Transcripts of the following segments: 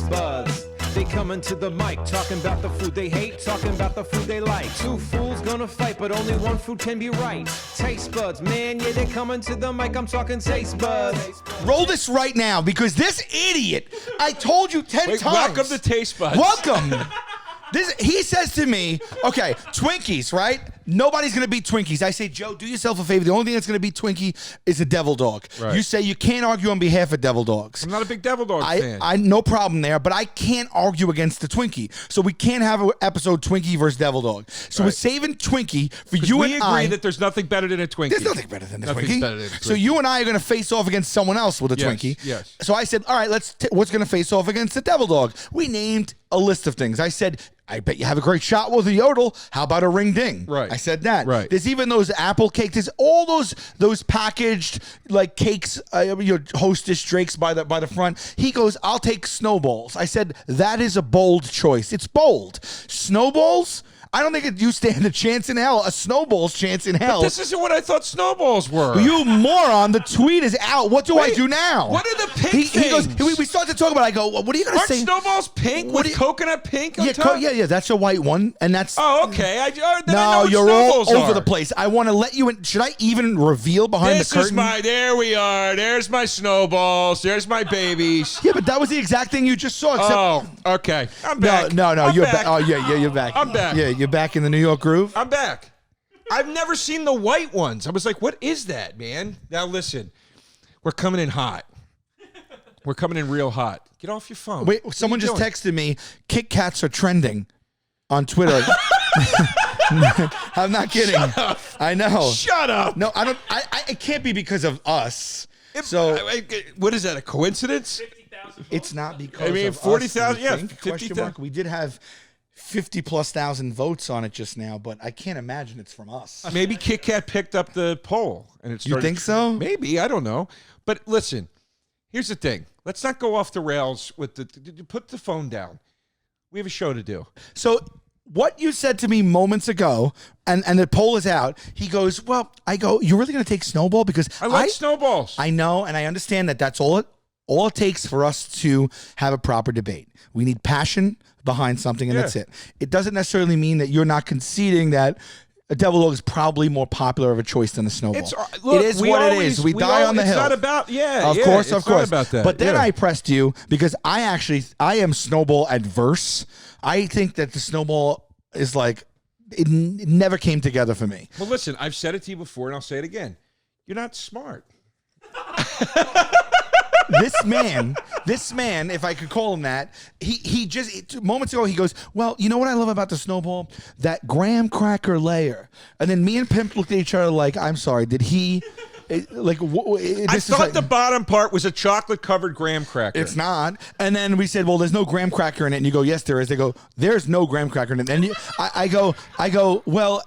taste buds. They coming to the mic, talking about the food they hate, talking about the food they like. Two fools gonna fight, but only one food can be right. Taste buds, man, yeah, they coming to the mic, I'm talking taste buds. Roll this right now, because this idiot, I told you 10 times. Welcome to Taste Buds. Welcome. He says to me, okay, Twinkies, right? Nobody's going to beat Twinkies. I say, Joe, do yourself a favor. The only thing that's going to beat Twinkie is a Devil Dog. Right. You say you can't argue on behalf of Devil Dogs. I'm not a big Devil Dog fan. I no problem there, but I can't argue against the Twinkie. So we can't have an episode Twinkie versus Devil Dog. So we're saving Twinkie for you and I. We agree that there's nothing better than a Twinkie. There's nothing better than a Nothing's Twinkie. better than a Twinkie. So you and I are going to face off against someone else with a Twinkie. Yes. So I said, all right, what's going to face off against the Devil Dog? We named a list of things. I said, I bet you have a great shot with a yodel. How about a ring ding? Right. I said that. Right. There's even those apple cakes. There's all those packaged like cakes, your Hostess Drakes by the front. He goes, I'll take Sno Balls. I said, that is a bold choice. It's bold. Sno Balls? I don't think you stand a chance in hell. A snowball's chance in hell. But this isn't what I thought snowballs were. You moron! The tweet is out. What do I do now? What are the pink things? He goes. We start to talk about it. I go. What are you going to say? Aren't snowballs pink with coconut pink on top? Yeah. That's a white one, and that's. Oh, okay. No, you're all over the place. I want to let you in. Should I even reveal behind the curtain? There we are. There's my snowballs. There's my babies. Yeah, but that was the exact thing you just saw. Except, okay. I'm back. No. You're back. Oh, yeah. You're back. I'm back. Yeah, you're back in the New York groove. I'm back. I've never seen the white ones. I was like, what is that, man? Now listen, we're coming in hot. We're coming in real hot. Get off your phone. Wait, someone just texted me, Kit Kats are trending on Twitter. I'm not kidding. Shut up. I know. Shut up. No, I don't. It can't be because of us. What is that, a coincidence? 50,000 votes. It's not because I mean, of 40,000, us, yeah, think? 50,000. We did have 50,000+ votes on it just now, but I can't imagine it's from us. Maybe Kit Kat picked up the poll. And it started. You think so? Maybe. I don't know. But listen, here's the thing. Let's not go off the rails with put the phone down. We have a show to do. So what you said to me moments ago, and the poll is out, he goes, well, I go, you're really going to take Snowball? Because I like snowballs. I know, and I understand that's all it takes for us to have a proper debate. We need passion behind something, and that's it. It doesn't necessarily mean that you're not conceding that a Devil Dog is probably more popular of a choice than a Snowball. Look, it is what it is. We die on the hill. It's not about, Of course. Not about that. But then I pressed you because I am Snowball adverse. I think that the Snowball is like, it never came together for me. Well, listen, I've said it to you before, and I'll say it again. You're not smart. This man, if I could call him that, he just moments ago he goes, well, you know what I love about the Snowball? That graham cracker layer. And then me and Pimp looked at each other like, I'm sorry, did he I thought the bottom part was a chocolate covered graham cracker. It's not. And then we said, well, there's no graham cracker in it. And you go, yes, there is. They go, there's no graham cracker in it. And I go, well,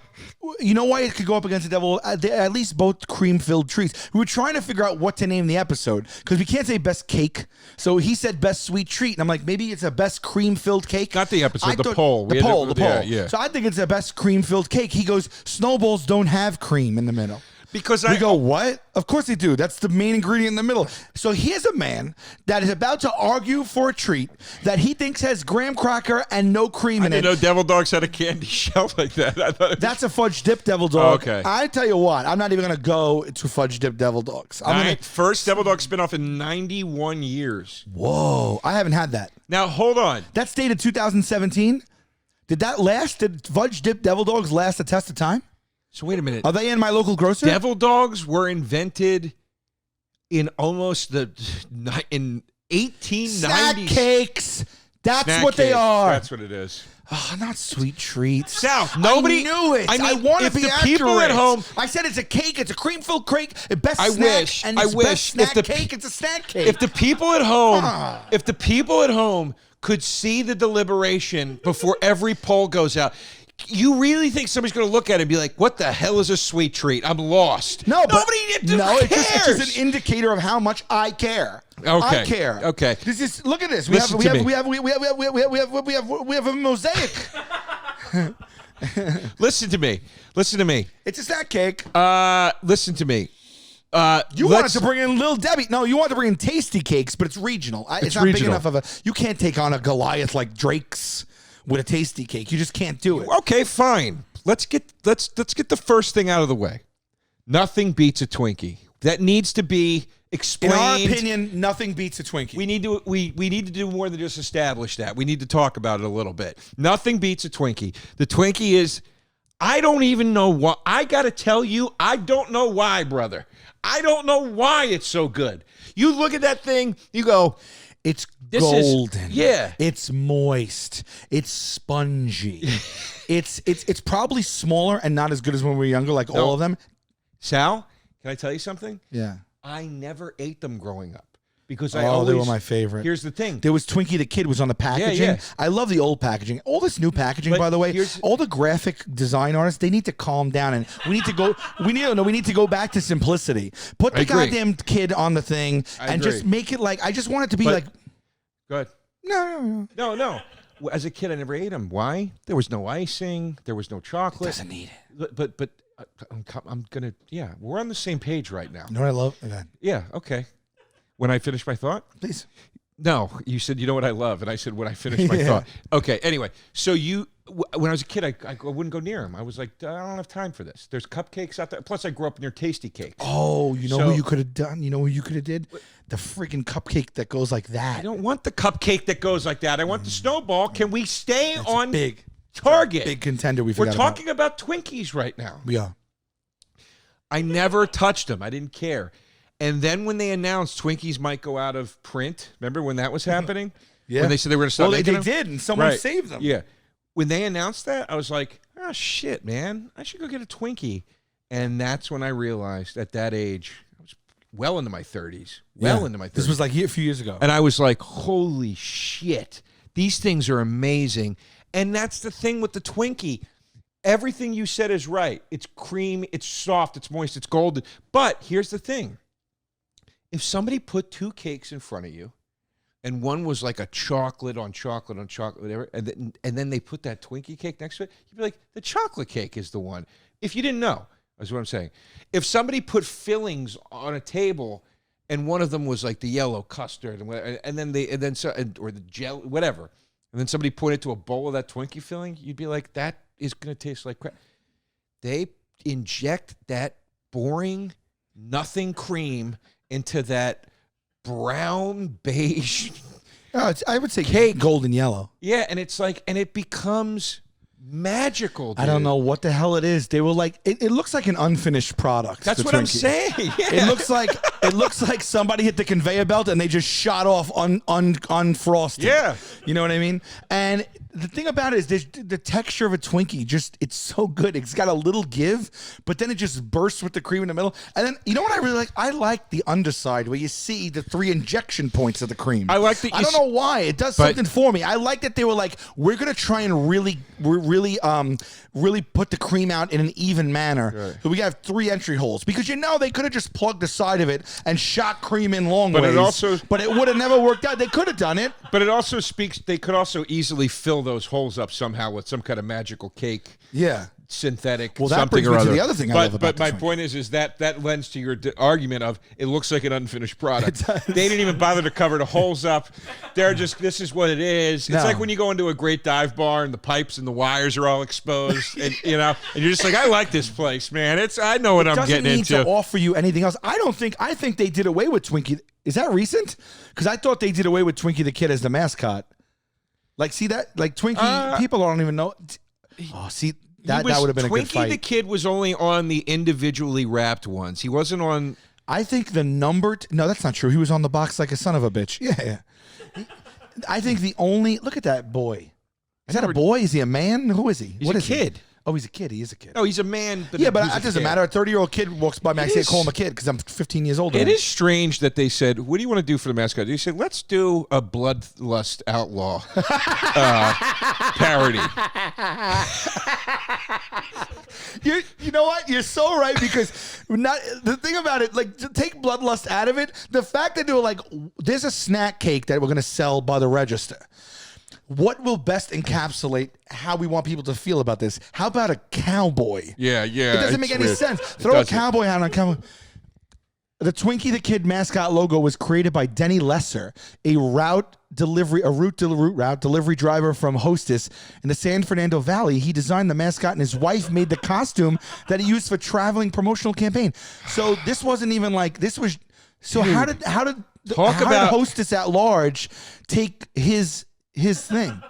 you know why it could go up against the Devil? They're at least both cream-filled treats. We were trying to figure out what to name the episode because we can't say best cake. So he said best sweet treat. And I'm like, maybe it's a best cream-filled cake. Not the episode, the poll. The poll. Yeah. So I think it's a best cream-filled cake. He goes, Snowballs don't have cream in the middle. Because we go, what? Of course they do. That's the main ingredient in the middle. So here's a man that is about to argue for a treat that he thinks has graham cracker and no cream in it. I didn't know Devil Dogs had a candy shell like that. I thought that's a fudge dip Devil Dog. Okay. I tell you what, I'm not even going to go to fudge dip Devil Dogs. First Devil Dog spinoff in 91 years. Whoa. I haven't had that. Now, hold on. That's dated 2017. Did that last? Did fudge dip Devil Dogs last the test of time? So wait a minute. Are they in my local grocer? Devil Dogs were invented in almost in 1890s. Snack cakes. That's what they are. That's what it is. Oh, not sweet treats. Sal, nobody knew it. I mean, I want to be the accurate. People at home. I said it's a cake. It's a cream-filled cake. Best I snack. wish. And I it's wish. best snack cake. It's a snack cake. If the people at home, could see the deliberation before every poll goes out. You really think somebody's going to look at it and be like, what the hell is a sweet treat? I'm lost. No, Nobody cares. It's just an indicator of how much I care. Okay. I care. Okay. This is look at this. We have a mosaic. Listen to me. It's a snack cake. Listen to me. You wanted to bring in Lil Debbie. No, you wanted to bring in Tasty Cakes, but it's regional. It's not regional. big enough of a. You can't take on a Goliath like Drake's with a Tasty Cake. You just can't do it. Okay, fine. Let's get the first thing out of the way. Nothing beats a Twinkie. That needs to be explained. In our opinion, nothing beats a Twinkie. We need to do more than just establish that. We need to talk about it a little bit. Nothing beats a Twinkie. The Twinkie is, I don't even know why. I got to tell you, I don't know why, brother. I don't know why it's so good. You look at that thing, you go, it's golden. Yeah. It's moist. It's spongy. it's probably smaller and not as good as when we were younger, like all of them. Sal, can I tell you something? Yeah. I never ate them growing up because they were my favorite. Here's the thing. There was Twinkie the Kid was on the packaging. Yeah. I love the old packaging. All this new packaging, by the way, all the graphic design artists, they need to calm down and we need to go back to simplicity. Put the goddamn kid on the thing and just make it like, I just want it to be like. Go ahead. No. As a kid, I never ate them. Why? There was no icing. There was no chocolate. It doesn't need it. But I'm gonna. Yeah, we're on the same page right now. You know what I love? Okay. Yeah. Okay. When I finish my thought, please. No, you said you know what I love, and I said when I finish my thought. Okay. Anyway, so when I was a kid, I wouldn't go near them. I was like, I don't have time for this. There's cupcakes out there. Plus, I grew up near Tasty Cakes. Oh, you know who you could have done? You know who you could have did? The freaking cupcake that goes like that. I don't want the cupcake that goes like that. I want the snowball. Can we stay on big target? Big contender. We're talking about Twinkies right now. We are. I never touched them. I didn't care. And then when they announced Twinkies might go out of print, remember when that was happening? Yeah. When they said they were going to stop making them? They did, and someone saved them. Yeah. When they announced that, I was like, oh, shit, man. I should go get a Twinkie. And that's when I realized at that age, I was well into my 30s. This was like a few years ago. And I was like, holy shit. These things are amazing. And that's the thing with the Twinkie. Everything you said is right. It's creamy, it's soft, it's moist, it's golden. But here's the thing. If somebody put two cakes in front of you, and one was like a chocolate on chocolate on chocolate, whatever, and then they put that Twinkie cake next to it, you'd be like, the chocolate cake is the one. If you didn't know, that's what I'm saying. If somebody put fillings on a table, and one of them was like the yellow custard, or the jelly, whatever, and then somebody pointed to a bowl of that Twinkie filling, you'd be like, that is going to taste like crap. They inject that boring nothing cream into that brown beige. I would say cake, golden yellow. Yeah, and it's like, and it becomes magical. Dude. I don't know what the hell it is. They were like, it looks like an unfinished product. That's what I'm saying. Yeah. It looks like somebody hit the conveyor belt and they just shot off unfrosted. Yeah, you know what I mean. And the thing about it is, the texture of a Twinkie it's so good. It's got a little give, but then it just bursts with the cream in the middle. And then you know what I really like? I like the underside where you see the 3 injection points of the cream. I like that. I don't know why it does something for me. I like that they were like, we're gonna try and really put the cream out in an even manner. Right. So we have 3 entry holes because they could have just plugged the side of it and shot cream in long ways. But it would have never worked out. They could have done it. But it also speaks. They could also easily fill those holes up somehow with some kind of magical cake. Yeah. Synthetic. Well, that something brings or me other. to the other thing I love about But my point is that lends to your argument of it looks like an unfinished product. They didn't even bother to cover the holes up. They're just, this is what it is. It's like when you go into a great dive bar and the pipes and the wires are all exposed, and and you're just like, I like this place, man. I know what I'm getting into. It doesn't need to offer you anything else. I think they did away with Twinkie. Is that recent? Because I thought they did away with Twinkie the Kid as the mascot. Like, see that? Like, Twinkie, people don't even know. Oh, see, that would have been a good fight. Twinkie the Kid was only on the individually wrapped ones. He wasn't on... I think the numbered... No, that's not true. He was on the box like a son of a bitch. Yeah. I think the only... Look at that boy. Is that a boy? Is he a man? Who is he? He's a kid. Oh, he's a kid. He is a kid. No, he's a man. But yeah, but it doesn't matter. A 30-year-old kid walks by me. I say, call him a kid because I'm 15 years older. It is strange that they said, what do you want to do for the mascot? They said, let's do a Bloodlust Outlaw parody. You know what? You're so right because the thing about it, like, to take Bloodlust out of it, the fact that they were like, there's a snack cake that we're going to sell by the register. What will best encapsulate how we want people to feel about this? How about a cowboy? Yeah. It doesn't make any sense. Throw a cowboy hat on a cowboy. The Twinkie the Kid mascot logo was created by Denny Lesser, a route delivery driver from Hostess in the San Fernando Valley. He designed the mascot, and his wife made the costume that he used for traveling promotional campaign. So this wasn't even like this was. So Dude, how did Hostess at large take his thing?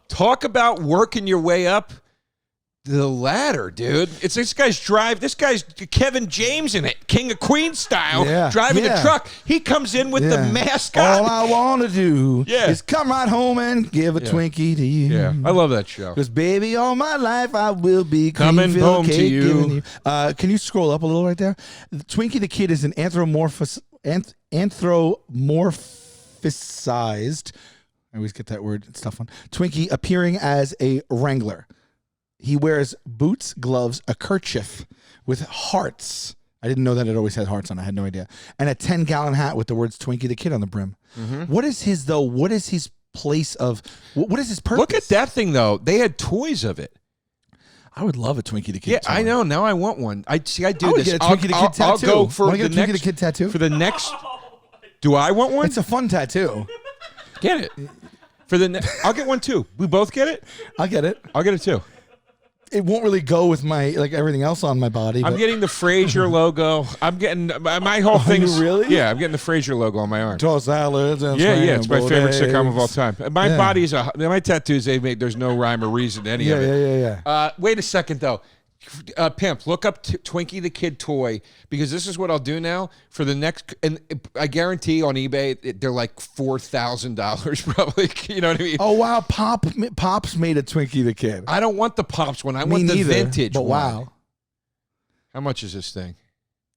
Talk about working your way up the ladder, dude. It's this guy's Kevin James in it, King of Queens style, driving the truck. He comes in with the mascot. All I want to do Yeah. is come right home and give a Twinkie to you. Yeah, I love that show. Because baby, all my life I will be Coming cream-filled home to cake you. giving you. Can you scroll up a little right there? Twinkie the Kid is an anthropomorphized. I always get that word. It's a tough one. Twinkie appearing as a wrangler. He wears boots, gloves, a kerchief with hearts. I didn't know that it always had hearts on. I had no idea. And a 10-gallon hat with the words Twinkie the Kid on the brim. What is his though? What is his place of? What is his purpose? Look at that thing though. They had toys of it. I would love a Twinkie the Kid. Yeah, toy. I know. Now I want one. I do I would this. get a Twinkie the Kid tattoo. I'll go for Wanna the get a Twinkie next. the Kid tattoo For the next. Do I want one? It's a fun tattoo. Get it. For the I'll get one too. We both get it. I'll get it. I'll get it too. It won't really go with my everything else on my body. I'm but- getting the Frasier logo. I'm getting my whole thing. really? Yeah, I'm getting the Frasier logo on my arm. tossed salads and Yeah, it's my scrambled favorite sitcom of eggs. all time. My body's my tattoos. They make there's no rhyme or reason to any of it. Yeah. Wait a second though. Pimp, look up Twinkie the Kid toy, because this is what I'll do now for the next, and I guarantee on eBay they're like $4,000 probably. You know what I mean? Oh wow, Pops made a Twinkie the Kid. I don't want the Pops one. I Me want the neither, vintage but one. wow. How much is this thing?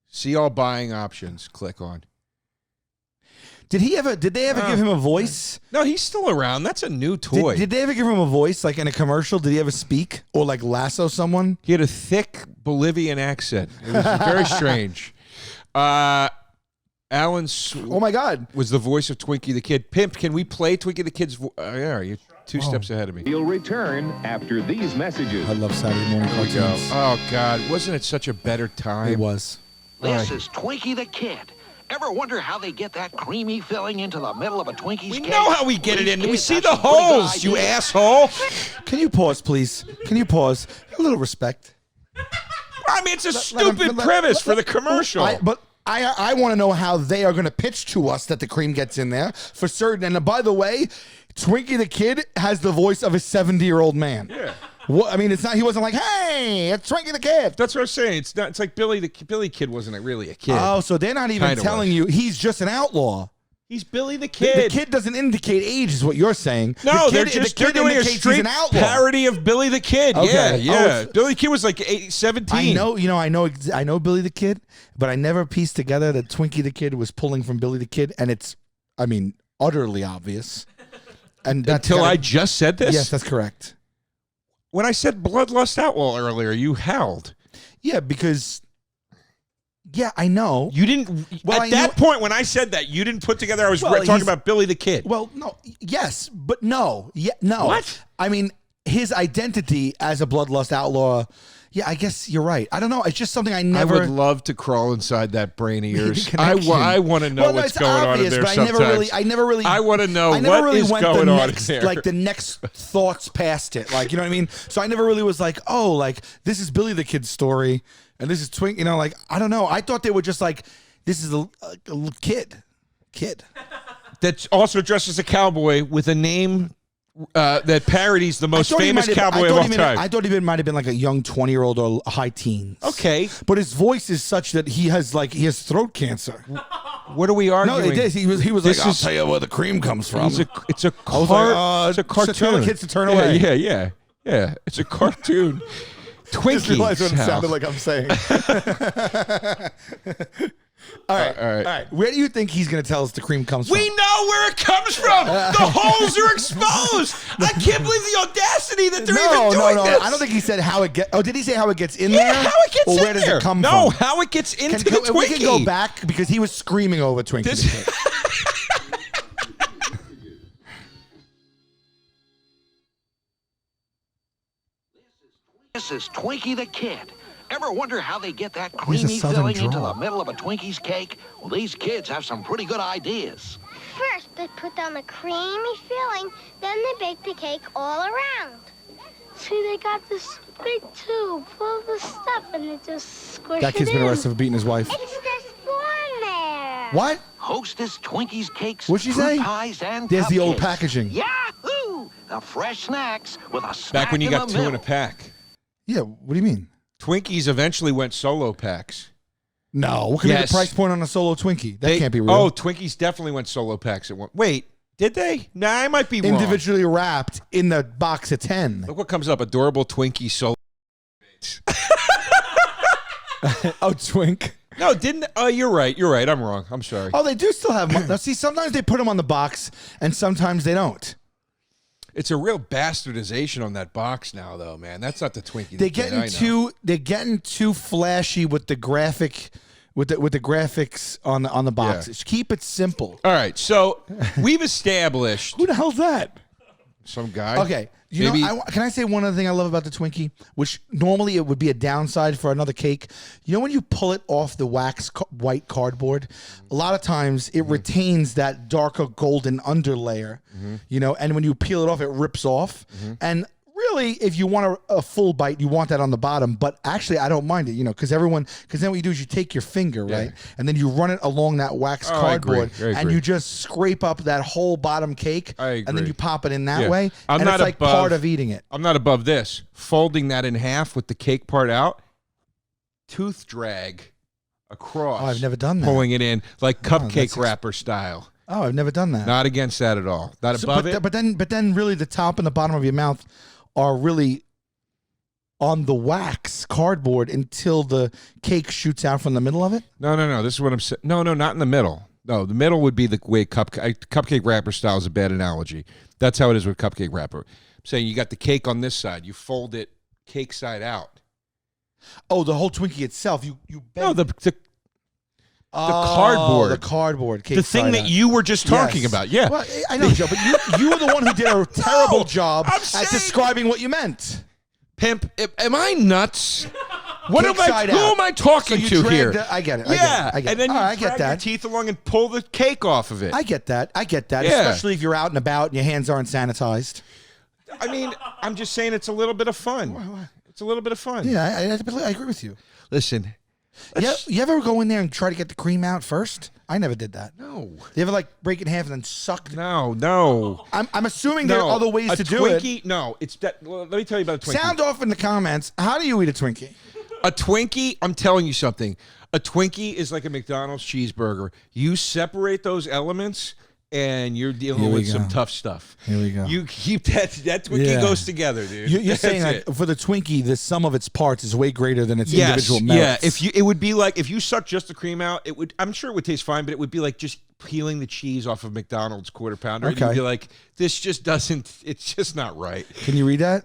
See all buying options. Click on. Did they ever give him a voice? No, he's still around. That's a new toy. Did they ever give him a voice like in a commercial? Did he ever speak or like lasso someone? He had a thick Bolivian accent. It was very strange. Alan Oh my God. was the voice of Twinkie the Kid. Pimp, can we play Twinkie the Kid's voice? Yeah, you're two steps ahead of me. He'll return after these messages. I love Saturday morning Here we go. cartoons. Oh, God. Wasn't it such a better time? It was. This is Twinkie the Kid. Ever wonder how they get that creamy filling into the middle of a Twinkies We cake? know how we get it in. We Kids see have the some pretty good holes, you ideas. asshole. Can you pause, please? Can you pause? A little respect. I mean, it's a Let stupid him- premise for the commercial. I want to know how they are going to pitch to us that the cream gets in there for certain. And by the way, Twinkie the Kid has the voice of a 70-year-old man. Yeah. What, I mean, it's not. He wasn't like, "Hey, it's Twinkie the Kid." That's what I'm saying. It's not. It's like Billy Kid wasn't really a kid. Oh, so they're not even Kinda telling was. you he's just an outlaw. He's Billy the The Kid. kid doesn't indicate age, is what you're saying. No, the they're kid, just the kid they're doing a indicates he's straight an outlaw. parody of Billy the Kid. Okay. Yeah. Oh, it's- Billy the Kid was like 17. I know Billy the Kid, but I never pieced together that Twinkie the Kid was pulling from Billy the Kid, and it's, I mean, utterly obvious. And that's Until I just said this. Yes, that's correct. When I said Bloodlust Outlaw earlier, you howled. Yeah, because. Yeah, I know. You didn't. Well, at that point, when I said that, you didn't put together. I was talking he's- about Billy the Kid. Well, no, yes, but no, yeah, no. What? I mean, his identity as a bloodlust outlaw. Yeah, I guess you're right. I don't know. It's just something I never. I would love to crawl inside that brain of yours. connection. I want to know Well, no, what's it's going on in obvious, there but sometimes. I never really. I want to know I never what really is went going the on next, in there. like the next thoughts past it. Like, you know what I mean? So I never really was like, oh, like this is Billy the Kid's story, and this is Twink. You know, like I don't know. I thought they were just like, this is a kid. That's also dressed as a cowboy with a name that parodies the most famous cowboy of all time. I thought he might have been like a young 20-year-old or high teens. Okay. But his voice is such that he has throat cancer. What are we arguing? No, it is. He was This like, I'll is- tell you where the cream comes from. It's a I was like, it's a cartoon. to tell the kids to turn away. Yeah. It's a cartoon. Just Twinkie. realized what it Sal. sounded like I'm saying. All right. Where do you think he's going to tell us the cream comes from? We know where it comes from. The holes are exposed. I can't believe the audacity that they're even doing this. I don't think he said how it gets. Oh, did he say how it gets in Yeah, there? how it gets or in where does there. it come No, from? how it gets into the Twinkie. We can go back because he was screaming over Twinkie. This- the Kid. This is Twinkie the Kid. Ever wonder how they get that He's a creamy southern filling into drawl. the middle of a Twinkies cake? Well, these kids have some pretty good ideas. First, they put on the creamy filling, then they bake the cake all around. See, they got this big tube full of the stuff, and they just squish That kid's it been in. arrested for beating his wife. It's just one there. What? Hostess Twinkies cakes, What'd she fruit say? pies, and There's the old cupcakes. packaging. Yahoo! The fresh snacks with a snack Back when you in got the two in a middle. pack. Yeah, what do you mean? Twinkies eventually went solo packs. No, what could be Yes. the price point on a solo Twinkie? That They- can't be real. Oh, Twinkies definitely went solo packs at one. Wait, did they? Nah, I might be wrong. Individually wrapped in the box of 10. Look what comes up: adorable Twinkie solo. Oh, Twink. No, didn't. Oh, you're right. You're right. I'm wrong. I'm sorry. Oh, they do still have. Now, see, sometimes they put them on the box, and sometimes they don't. It's a real bastardization on that box now, though, man. That's not the Twinkie. They're the Kid, I getting know. too. They're getting too flashy with the graphic, with the graphics on the boxes. Keep it simple. All right, so we've established Who the hell's that? some guy. Okay, you Maybe- know, can I say one other thing I love about the Twinkie, which normally it would be a downside for another cake? You know, when you pull it off the white cardboard, a lot of times it retains that darker golden underlayer, you know, and when you peel it off, it rips off. And really, if you want a full bite, you want that on the bottom. But actually, I don't mind it, you know, because then what you do is you take your finger, right, and then you run it along that wax Oh, I agree. cardboard, I and agree. you just scrape up that whole bottom cake, I and then agree. you pop it in that Yeah. way. I'm and not it's like above- part of eating it. I'm not above this. Folding that in half with the cake part out, tooth drag across. Oh, I've never done that. Pulling it in like cupcake that's wrapper style. Oh, I've never done that. Not against that at all. Not So- above but, it. but then really the top and the bottom of your mouth are really on the wax cardboard until the cake shoots out from the middle of it. No. This is what I'm saying. No, not in the middle. No, the middle would be the way cupcake wrapper style is a bad analogy. That's how it is with cupcake wrapper. I'm saying you got the cake on this side. You fold it cake side out. Oh, the whole Twinkie itself. You bend. No, the Oh, cardboard. the cardboard cake. the thing side that out. you were just talking Yes. about. Yeah. Well, I know, Joe, but you were the one who did a terrible job I'm at saying- describing what you meant. Pimp, am I nuts? What Cake am I? side Who out. am I talking So you to dragged here? it- I get it. Yeah, I get it. and then All you right, I get drag your that. teeth along and pull the cake off of it. I get that. Yeah. Especially if you're out and about and your hands aren't sanitized. I mean, I'm just saying it's a little bit of fun. It's a little bit of fun. Yeah, I agree with you. Listen, Yeah, you ever go in there and try to get the cream out first? I never did that. no, You ever like break it in half and then suck? no. I'm assuming there are other ways a to do Twinkie, No, it's that. Well, let me tell you about a it. Twinkie. Sound off in the comments. How do you eat a Twinkie? A Twinkie, I'm telling you something. A Twinkie is like a McDonald's cheeseburger. You separate those elements, and you're dealing Here we with some go. tough stuff. Here we go. You keep that Twinkie Yeah. goes together, dude. You're saying That's like for the Twinkie, the sum of its parts is way greater than its yes, individual yeah. merits. It would be like if you suck just the cream out, it would. I'm sure it would taste fine, but it would be like just peeling the cheese off of McDonald's quarter pounder. And Okay. you'd be like, this just doesn't. It's just not right. Can you read that?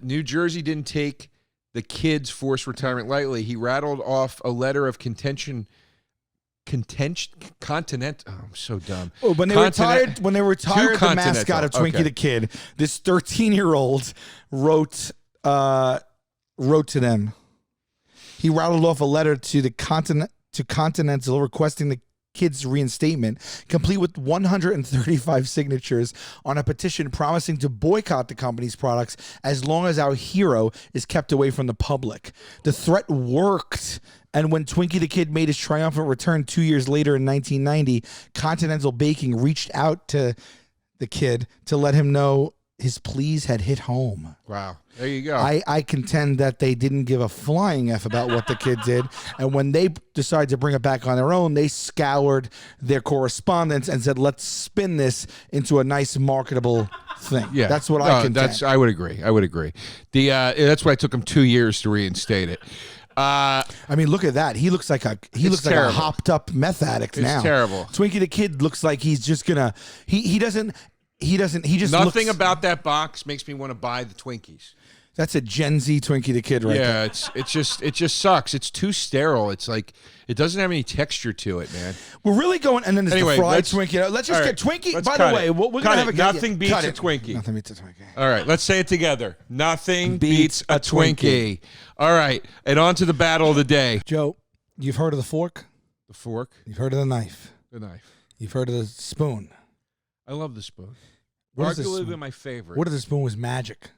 New Jersey didn't take the kid's forced retirement lightly. He rattled off a letter of contention. Continent. Oh, I'm so dumb. Oh, when they retired the mascot of Twinkie Okay. the Kid, this 13-year-old wrote to them. He rattled off a letter to the Continental requesting the kid's reinstatement, complete with 135 signatures on a petition promising to boycott the company's products as long as our hero is kept away from the public. The threat worked, and when Twinkie the Kid made his triumphant return 2 years later in 1990, Continental Baking reached out to the kid to let him know his pleas had hit home. Wow. There you go. I contend that they didn't give a flying F about what the kid did. And when they decided to bring it back on their own, they scoured their correspondence and said, let's spin this into a nice marketable thing. Yeah, That's what I contend. I would agree. The that's why it took him 2 years to reinstate it. I mean, look at that. He looks like a terrible. hopped up meth addict It's now. terrible. Twinkie the Kid looks like he's just gonna he just Nothing looks, about that box makes me want to buy the Twinkies. That's a Gen Z Twinkie the Kid right there. Yeah, it just sucks. It's too sterile. It's like it doesn't have any texture to it, man. We're really going, and then there's Anyway, the fried let's- Twinkie. Let's just all get right, Twinkie. let's By cut the way, it. we're Cut gonna it. have a Nothing beats cut a it. Twinkie. Nothing beats a Twinkie. All right, let's say it together. Nothing beats a Twinkie. All right, and on to the battle of the day. Joe, you've heard of the fork? The fork, You've heard of the knife? the knife. You've heard of the spoon? I love the spoon. What is the Arguably spoon? my favorite. What if the spoon was magic?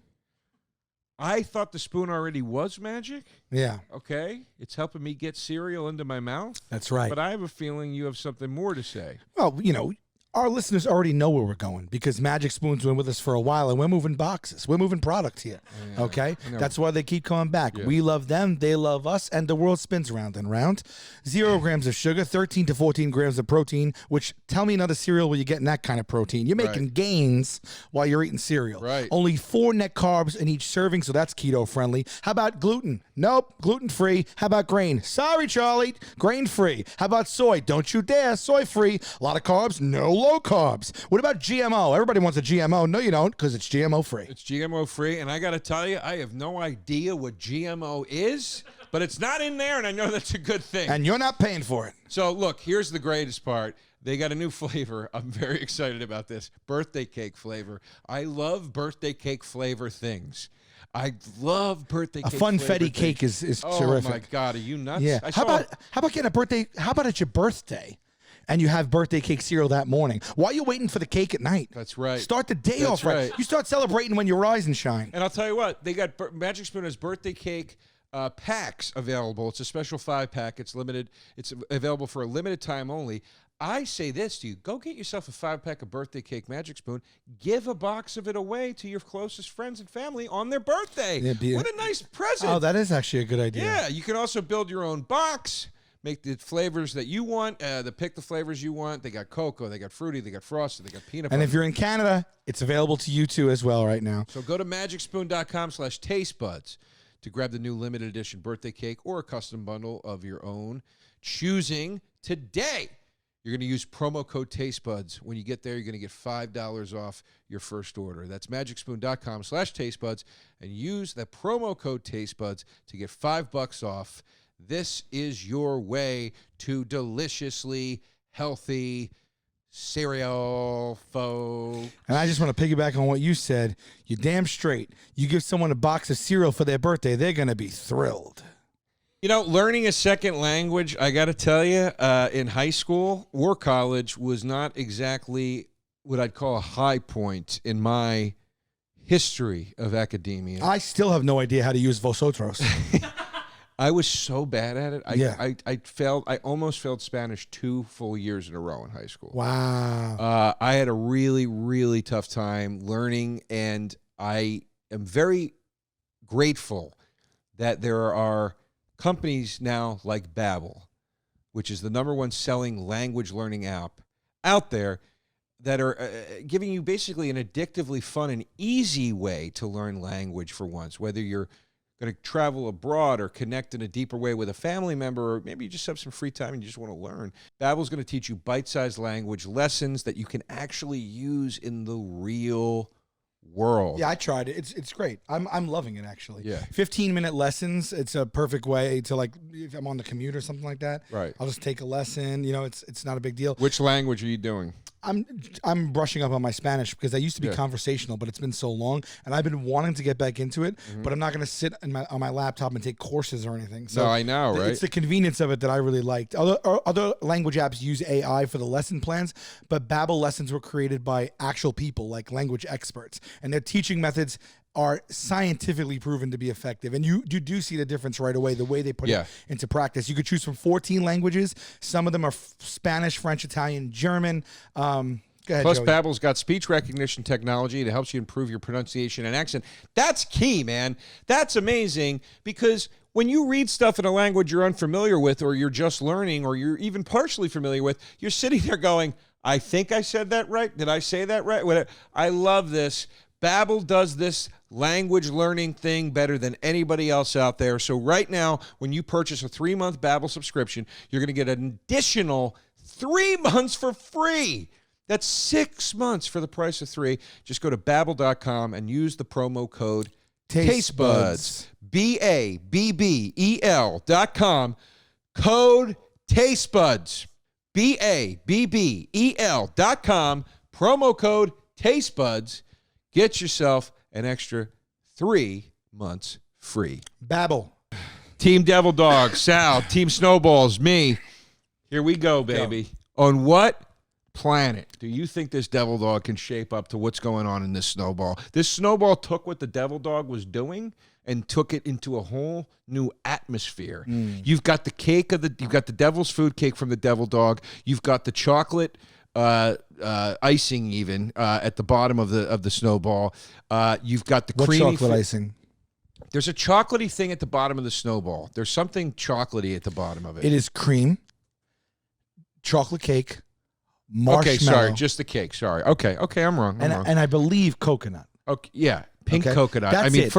I thought the spoon already was magic. Yeah, Okay, it's helping me get cereal into my mouth. that's right. But I have a feeling you have something more to say. Well, you know, our listeners already know where we're going because Magic Spoon's been with us for a while, and we're moving boxes. We're moving product here. Okay? I know. That's why they keep coming back. Yeah. We love them, they love us, and the world spins round and round. 0 grams of sugar, 13 to 14 grams of protein, which tell me another cereal where you're getting that kind of protein. You're making Right. gains while you're eating cereal. Right. Only 4 net carbs in each serving, so that's keto friendly. How about gluten? Nope, gluten free. How about grain? Sorry, Charlie, grain free. How about soy? Don't you dare, soy free. A lot of carbs, no low carbs. What about GMO? Everybody wants a GMO. No, you don't, because it's GMO free. It's GMO free, and I got to tell you, I have no idea what GMO is, but it's not in there, and I know that's a good thing. And you're not paying for it. So, look, here's the greatest part. They got a new flavor. I'm very excited about this. Birthday cake flavor. I love birthday cake flavor things. I love birthday A cake funfetti flavor cake things. is Oh, terrific. my God. Are you nuts? Yeah. I How saw- about getting a birthday? How about at your birthday, and you have birthday cake cereal that morning? Why are you waiting for the cake at night? That's right. Start the day That's off right. right. You start celebrating when you rise and shine. And I'll tell you what, they got Magic Spoon has birthday cake packs available. It's a special 5-pack. It's limited. It's available for a limited time only. I say this to you: go get yourself a 5-pack of birthday cake Magic Spoon. Give a box of it away to your closest friends and family on their birthday. Yeah, What a nice present! Oh, that is actually a good idea. Yeah, you can also build your own box. Make the flavors that you want. Pick the flavors you want. They got cocoa, they got fruity, they got frosted, they got peanut butter. And if you're in Canada, it's available to you too as well right now. So go to magicspoon.com/tastebuds to grab the new limited edition birthday cake or a custom bundle of your own choosing today. You're going to use promo code TasteBuds. When you get there, you're going to get $5 off your first order. That's magicspoon.com/tastebuds and use the promo code TasteBuds to get $5 off. This is your way to deliciously healthy cereal, folks. And I just want to piggyback on what you said. You're damn straight. You give someone a box of cereal for their birthday, they're going to be thrilled. You know, learning a second language, I got to tell you, in high school or college was not exactly what I'd call a high point in my history of academia. I still have no idea how to use vosotros. I was so bad at it. I failed. I almost failed Spanish 2 full years in a row in high school. Wow. I had a really, really tough time learning, and I am very grateful that there are companies now like Babbel, which is the #1 selling language learning app out there, that are giving you basically an addictively fun and easy way to learn language for once, whether you're going to travel abroad or connect in a deeper way with a family member, or maybe you just have some free time and you just want to learn. Babbel's going to teach you bite-sized language lessons that you can actually use in the real world. Yeah, I tried it. It's great. I'm loving it actually. Yeah. 15-minute lessons. It's a perfect way to, like, if I'm on the commute or something like that. Right. I'll just take a lesson. You know, it's not a big deal. Which language are you doing? I'm brushing up on my Spanish because I used to be conversational, but it's been so long, and I've been wanting to get back into it. But I'm not going to sit on my laptop and take courses or anything. So No, I know, right? It's the convenience of it that I really liked. Other language apps use AI for the lesson plans, but Babbel lessons were created by actual people, like language experts, and their teaching methods are scientifically proven to be effective. And you do see the difference right away, the way they put it into practice. You could choose from 14 languages. Some of them are Spanish, French, Italian, German. Go ahead, Plus, Joey. Babbel's got speech recognition technology that helps you improve your pronunciation and accent. That's key, man. That's amazing, because when you read stuff in a language you're unfamiliar with, or you're just learning, or you're even partially familiar with, you're sitting there going, I think I said that right. Did I say that right? Whatever. I love this. Babbel does this language learning thing better than anybody else out there. So right now, when you purchase a 3-month Babbel subscription, you're going to get an additional 3 months for free. That's 6 months for the price of 3. Just go to Babbel.com and use the promo code Taste Buds. BABBEL.com. Code Taste Buds. BABBEL.com. Promo code Taste Buds. Get yourself an extra 3 months free. Babble. Team Devil Dog, Sal, Team Sno Balls, me. Here we go, baby. On what planet do you think this Devil Dog can shape up to what's going on in this snowball? This snowball took what the Devil Dog was doing and took it into a whole new atmosphere. You've got the cake you've got the Devil's Food cake from the Devil Dog. You've got the chocolate icing even at the bottom of the snowball. You've got the What creamy chocolate icing? There's a chocolatey thing at the bottom of the snowball. There's something chocolatey at the bottom of it. It is cream, chocolate cake, marshmallow. Okay, sorry, just the cake. Sorry. Okay, I'm wrong. And I believe coconut. Okay, yeah, pink Okay, coconut. that's I mean, it.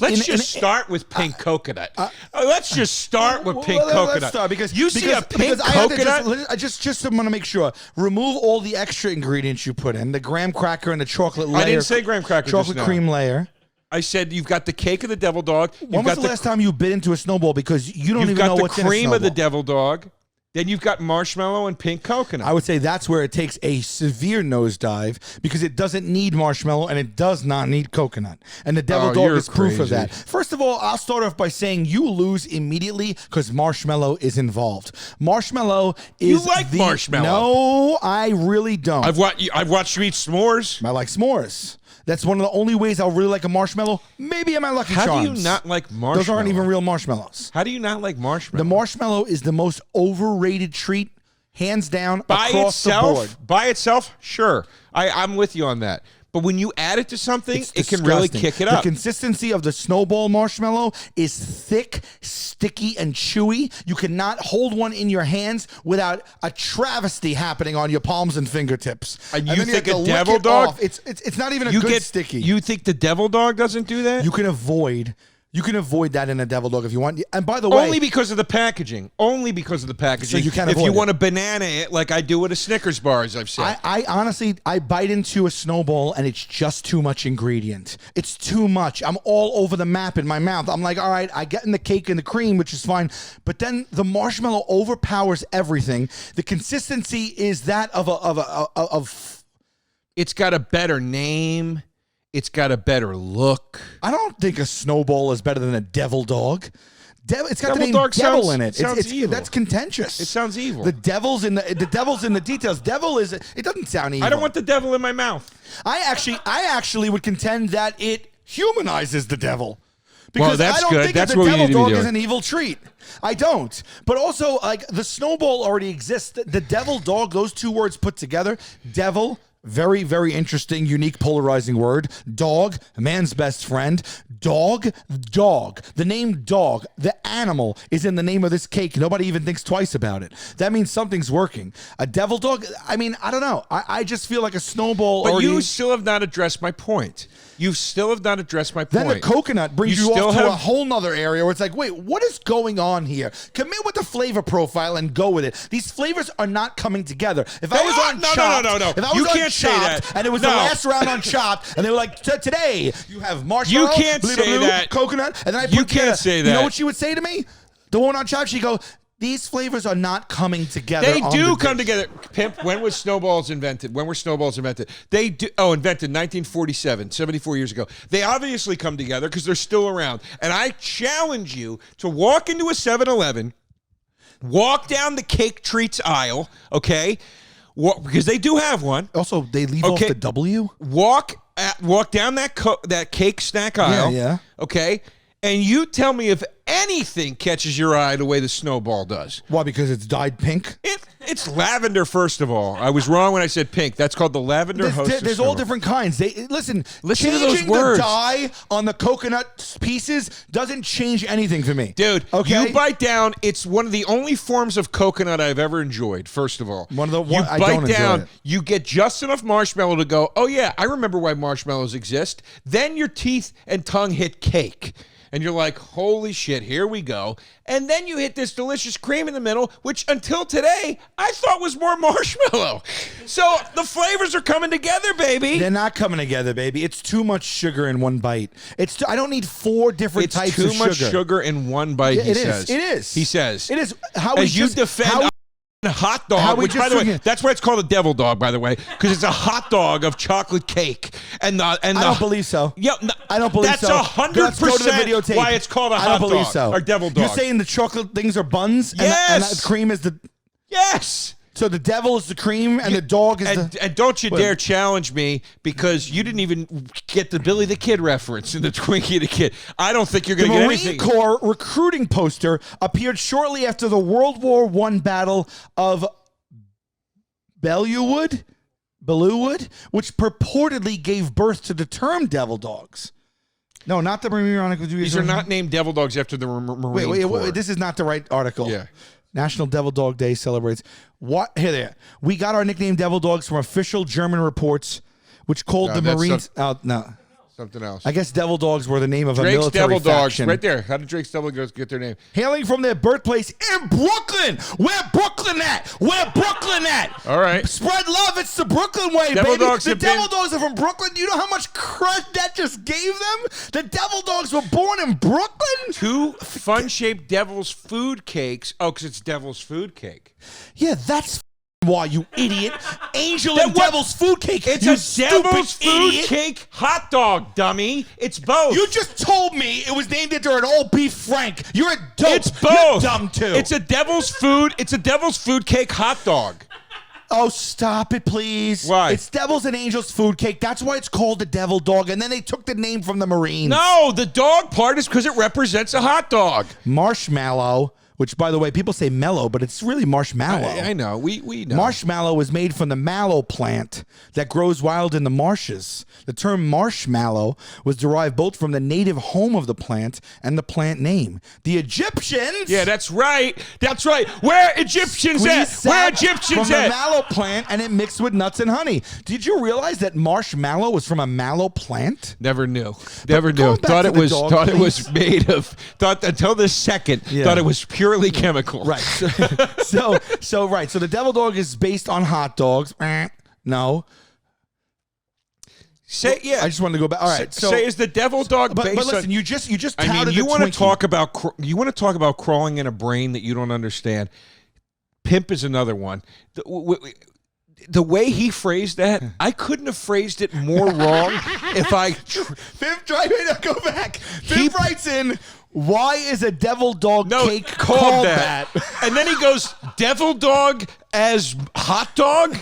let's just start with pink coconut. Let's just start with pink coconut. Let's start because you see a pink because I had to coconut. I just want to make sure. Remove all the extra ingredients you put in, the graham cracker and the chocolate layer. I didn't say graham cracker. Chocolate just now. cream layer. I said you've got the cake of the Devil Dog. When was the last time you bit into a snowball? Because you don't even know what's in a snowball. You've got the cream of the Devil Dog. Then you've got marshmallow and pink coconut. I would say that's where it takes a severe nosedive because it doesn't need marshmallow and it does not need coconut. And the Devil Dog is proof of that. First of all, I'll start off by saying you lose immediately because marshmallow is involved. Marshmallow is You like marshmallow. No, I really don't. I've watched you eat s'mores. I like s'mores. That's one of the only ways I'll really like a marshmallow. Maybe in my Lucky Charms. How do you not like marshmallow? Those aren't even real marshmallows. How do you not like marshmallow? The marshmallow is the most overrated treat, hands down, across the board. By itself, sure. I'm with you on that. But when you add it to something, It's it can really disgusting. kick it up. The consistency of the snowball marshmallow is thick, sticky, and chewy. You cannot hold one in your hands without a travesty happening on your palms and fingertips. And you then think have a to lick Devil it Dog? off. It's not even a good sticky. You think the Devil Dog doesn't do that? You can avoid that in a Devil Dog if you want. And by the way, Only because of the packaging. Only because of the packaging. So you can't if avoid you it. want to banana it like I do with a Snickers bar, as I've said. I honestly, I bite into a snowball and it's just too much ingredient. It's too much. I'm all over the map in my mouth. I'm like, all right, I get in the cake and the cream, which is fine. But then the marshmallow overpowers everything. The consistency is that of It's got a better name. It's got a better look. I don't think a snowball is better than a Devil Dog. It's got Devil the name Dog Devil sounds- in it. sounds evil. That's contentious. It sounds evil. The devil's in the details. Devil is. It doesn't sound evil. I don't want the devil in my mouth. I actually would contend that it humanizes the devil. Well, Because that's I don't good. think That's that the what we Devil need to be Dog is doing. an evil treat. I don't. But also, like, the snowball already exists. The Devil Dog, those two words put together, devil, very, very interesting, unique, polarizing word. Dog, a man's best friend. Dog. The name dog, the animal, is in the name of this cake. Nobody even thinks twice about it. That means something's working. A Devil Dog, I mean, I don't know. I just feel like a snowball But already... you still have not addressed my point. You still have not addressed my point. Then the coconut brings you still off to have- a whole nother area where it's like, wait, what is going on here? Commit with the flavor profile and go with it. These flavors are not coming together. If I They was are- on no, Chopped, no, no, no. if I was You on can't say Chopped that. and it was the No. last round on Chopped, and they were like, today you have marshmallow, You can't blue, say blue, that. coconut, and then I put You can't say You know that. what she would say to me? The woman on Chopped, she'd go, these flavors are not coming together. They on do the come dish." together. Pimp, when was snowballs invented? When were snowballs invented? They do. Oh, invented 1947, 74 years ago. They obviously come together because they're still around. And I challenge you to walk into a 7-Eleven, walk down the cake treats aisle, okay? Because they do have one. Also, they leave off the W? Walk down that cake snack aisle. yeah. Okay? And you tell me if anything catches your eye the way the snowball does. Why? Because it's dyed pink? It's lavender, first of all. I was wrong when I said pink. That's called the lavender Hostess. There's all different kinds. Listen to those changing words. the dye on the coconut pieces doesn't change anything for me. Dude, okay? you bite down. It's one of the only forms of coconut I've ever enjoyed, first of all. I bite don't enjoy down, it. you get just enough marshmallow to go, oh, yeah, I remember why marshmallows exist. Then your teeth and tongue hit cake. and you're like, holy shit, here we go. And then you hit this delicious cream in the middle, which until today, I thought was more marshmallow. So the flavors are coming together, baby. They're not coming together, baby. It's too much sugar in one bite. I don't need 4 different types of sugar. It's too much sugar in one bite, Yeah, he it says. Is. It is. He says. It is. As you defend a hot dog, which, by the way, that's why it's called a devil dog, by the way, because it's a hot dog of chocolate cake. I don't believe so. Yeah, I don't believe that's so. 100% why it's called a hot dog so. or devil dog. You're saying the chocolate things are buns? Yes. And the cream is the... Yes. So the devil is the cream and the dog is the... And don't you dare challenge me, because you didn't even get the Billy the Kid reference in the Twinkie the Kid. I don't think you're going to get anything. The Marine Corps recruiting poster appeared shortly after the World War I Battle of Bellewood, which purportedly gave birth to the term devil dogs. No, not the Marine. These are not named devil dogs after the Marine Corps. Wait, this is not the right article. Yeah. National Devil Dog Day celebrates what? Here they are. We got our nickname devil dogs from official German reports, which called the Marines. No. Something else. I guess devil dogs were the name of Drake's a military devil dogs, faction. right there. How did Drake's devil dogs get their name? Hailing from their birthplace in Brooklyn. Where Brooklyn at? Where Brooklyn at? All right. Spread love. It's the Brooklyn way, Devil baby. dogs The have devil been- dogs are from Brooklyn. Do you know how much cred that just gave them? The devil dogs were born in Brooklyn? 2 fun-shaped devil's food cakes. Oh, because it's devil's food cake. Yeah, that's why, you idiot. Angel Then and what? devil's food cake. It's you a devil's stupid food idiot. cake hot dog, dummy. It's both. You just told me it was named after an old beef Frank. You're a dope. It's both. You're dumb too. It's a devil's food cake hot dog. Oh, stop it, please. Why? It's Devils and Angels food cake. That's why it's called the Devil Dog. And then they took the name from the Marines. No, the dog part is because it represents a hot dog. Marshmallow, which, by the way, people say mellow, but it's really marshmallow. I know. We know. Marshmallow is made from the mallow plant that grows wild in the marshes. The term marshmallow was derived both from the native home of the plant and the plant name. The Egyptians... Yeah, that's right. That's right. Where Egyptians at? Where Egyptians from the at? mallow plant, and it mixed with nuts and honey. Did you realize that marshmallow was from a mallow plant? Never knew. Never knew. going back Thought to it the was. dog, Thought it was please. made of. Thought until this second. Yeah. Thought it was purely chemical. Right. So the devil dog is based on hot dogs. No. Say yeah. I just wanted to go back. All right. So say is the devil dog but based listen, on? you just I touted mean, you the want to Twinkie. talk about crawling in a brain that you don't understand. Pimp is another one. The way he phrased that, I couldn't have phrased it more wrong if I. Pimp, try to go back. Pimp writes in, why is a devil dog cake called that? And then he goes, devil dog as hot dog?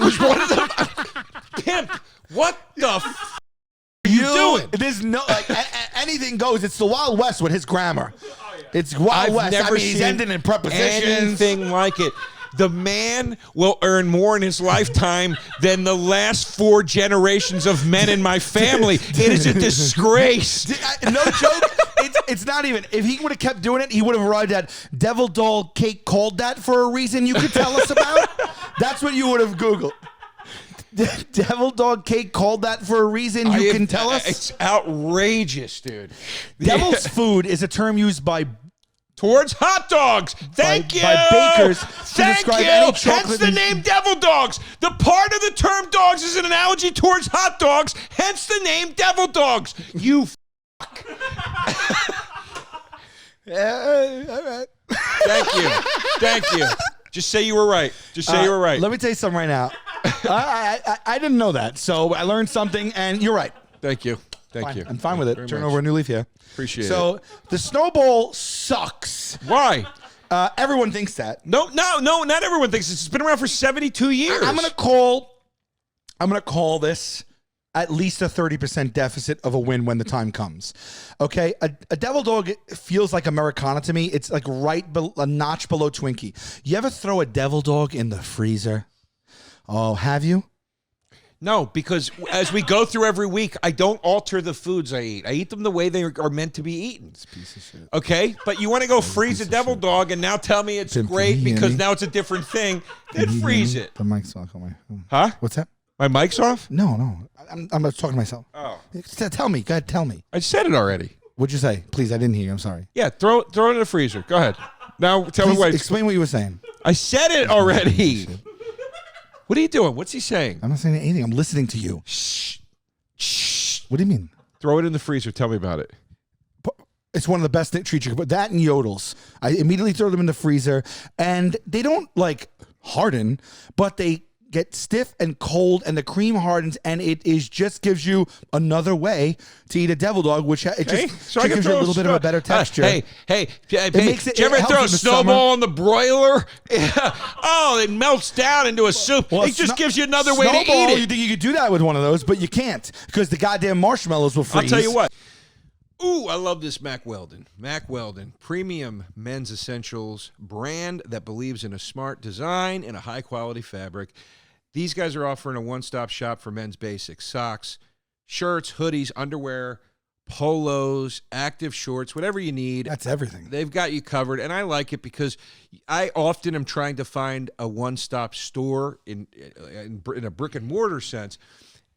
Was one of them. Pimp, what the f*** are you doing? There's no, anything goes. It's the Wild West with his grammar. It's Wild I've West. never he's seen ending in prepositions. anything like it. The man will earn more in his lifetime than the last 4 generations of men in my family. It is a disgrace. No joke. It's not even. If he would have kept doing it, he would have arrived at devil dog cake called that for a reason you could tell us about. That's what you would have Googled. Devil dog cake called that for a reason you can tell us? It's outrageous, dude. Devil's food is a term used by towards hot dogs. Thank you. By bakers to Thank describe you. any Hence chocolate the name devil dogs. The part of the term dogs is an analogy towards hot dogs. Hence the name devil dogs. You fuck. all right. Thank you. Just say you were right. Just say you were right. Let me tell you something right now. I didn't know that, so I learned something, and you're right. Thank you. Thank you. I'm fine with it. Very Turn much. over a new leaf here. Appreciate it. So the Sno Ball sucks. Why? Everyone thinks that. No, not everyone thinks this. It's been around for 72 years. I'm gonna call this at least a 30% deficit of a win when the time comes. Okay, a devil dog feels like Americana to me. It's like a notch below Twinkie. You ever throw a devil dog in the freezer? Oh, have you? No, because as we go through every week, I don't alter the foods I eat. I eat them the way they are meant to be eaten. Piece of shit. Okay? But you want to go freeze a devil dog and now tell me it's Pimp, great can you hear because me? now it's a different thing. Then freeze it. The mic's off on my. Huh? What's that? My mic's off? No. I'm talking to myself. Oh. Tell me. Go ahead. Tell me. I said it already. What'd you say? Please, I didn't hear you. I'm sorry. Yeah, throw it in the freezer. Go ahead. Now tell me Please what. explain what you were saying. I said it already. What are you doing? What's he saying? I'm not saying anything. I'm listening to you. Shh. Shh. What do you mean? Throw it in the freezer. Tell me about it. It's one of the best treats you can put. That and yodels. I immediately throw them in the freezer, and they don't like harden, but they get stiff and cold, and the cream hardens, and it is just gives you another way to eat a devil dog, which it just so I can gives you a throw little bit of a better texture. Hey, makes it- did you ever it helps throw in a the snowball on the broiler? Oh, it melts down into a soup. Well, it just gives you another way to Snowball, eat it. You think you could do that with one of those, but you can't because the goddamn marshmallows will freeze. I'll tell you what. Ooh, I love this Mack Weldon. Mack Weldon, premium men's essentials brand that believes in a smart design and a high-quality fabric. These guys are offering a one-stop shop for men's basics, socks, shirts, hoodies, underwear, polos, active shorts, whatever you need. That's everything. They've got you covered, and I like it because I often am trying to find a one-stop store in a brick-and-mortar sense.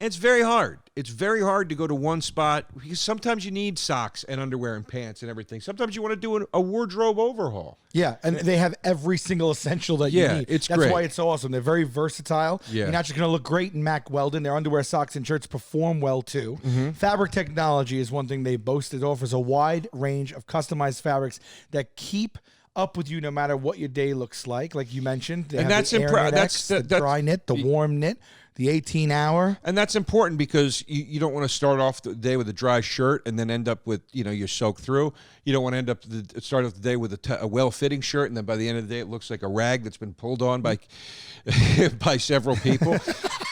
And it's very hard. It's very hard to go to one spot because sometimes you need socks and underwear and pants and everything. Sometimes you want to do a wardrobe overhaul. Yeah, and they have every single essential that you need. It's That's great. why it's so awesome. They're very versatile. Yeah. You're not just going to look great in Mack Weldon. Their underwear, socks, and shirts perform well, too. Mm-hmm. Fabric technology is one thing they boast. It offers a wide range of customized fabrics that keep up with you no matter what your day looks like you mentioned. They And have that's the Air impre- Knit that's- X, that- the dry knit, the warm knit, the 18-hour. And that's important because you don't want to start off the day with a dry shirt and then end up with, you're soaked through. You don't want to end up start off the day with a well-fitting shirt, and then by the end of the day it looks like a rag that's been pulled on by by several people.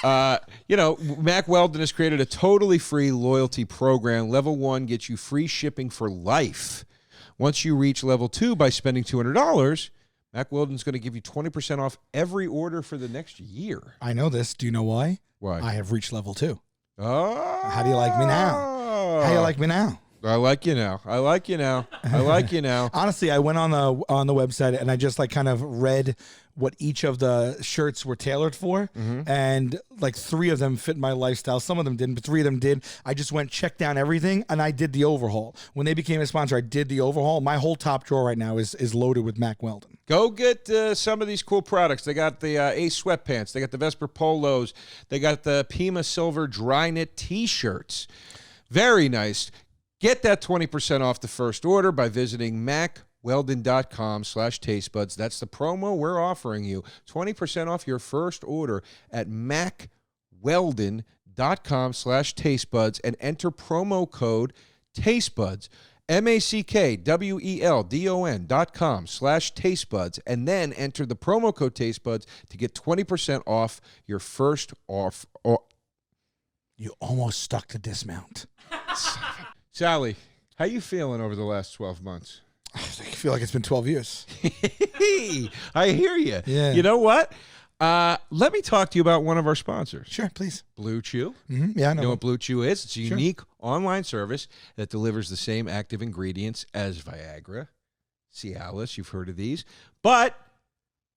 Mack Weldon has created a totally free loyalty program. Level 1 gets you free shipping for life. Once you reach level 2 by spending $200, Mack Weldon's going to give you 20% off every order for the next year. I know this. Do you know why? Why? I have reached level 2. Oh. How do you like me now? How do you like me now? I like you now. I like you now. I like you now. Honestly, I went on the website and I just kind of read what each of the shirts were tailored for, and 3 of them fit my lifestyle. Some of them didn't, but 3 of them did. I just went, checked down everything, and I did the overhaul. When they became a sponsor, I did the overhaul. My whole top drawer right now is loaded with Mack Weldon. Go get some of these cool products. They got the Ace sweatpants. They got the Vesper polos. They got the Pima Silver dry knit T-shirts. Very nice. Get that 20% off the first order by visiting MackWeldon.com/tastebuds. That's the promo we're offering you. 20% off your first order at MackWeldon.com/tastebuds and enter promo code tastebuds. MackWeldon.com/tastebuds, and then enter the promo code tastebuds to get 20% off your first off. You almost stuck to dismount. Sally, how you feeling over the last 12 months? I feel like it's been 12 years. I hear you. Yeah. You know what? Let me talk to you about one of our sponsors. Sure, please. Blue Chew. Mm-hmm. Yeah, I know. You know what Blue Chew is? It's a Sure. unique online service that delivers the same active ingredients as Viagra, Cialis, you've heard of these, but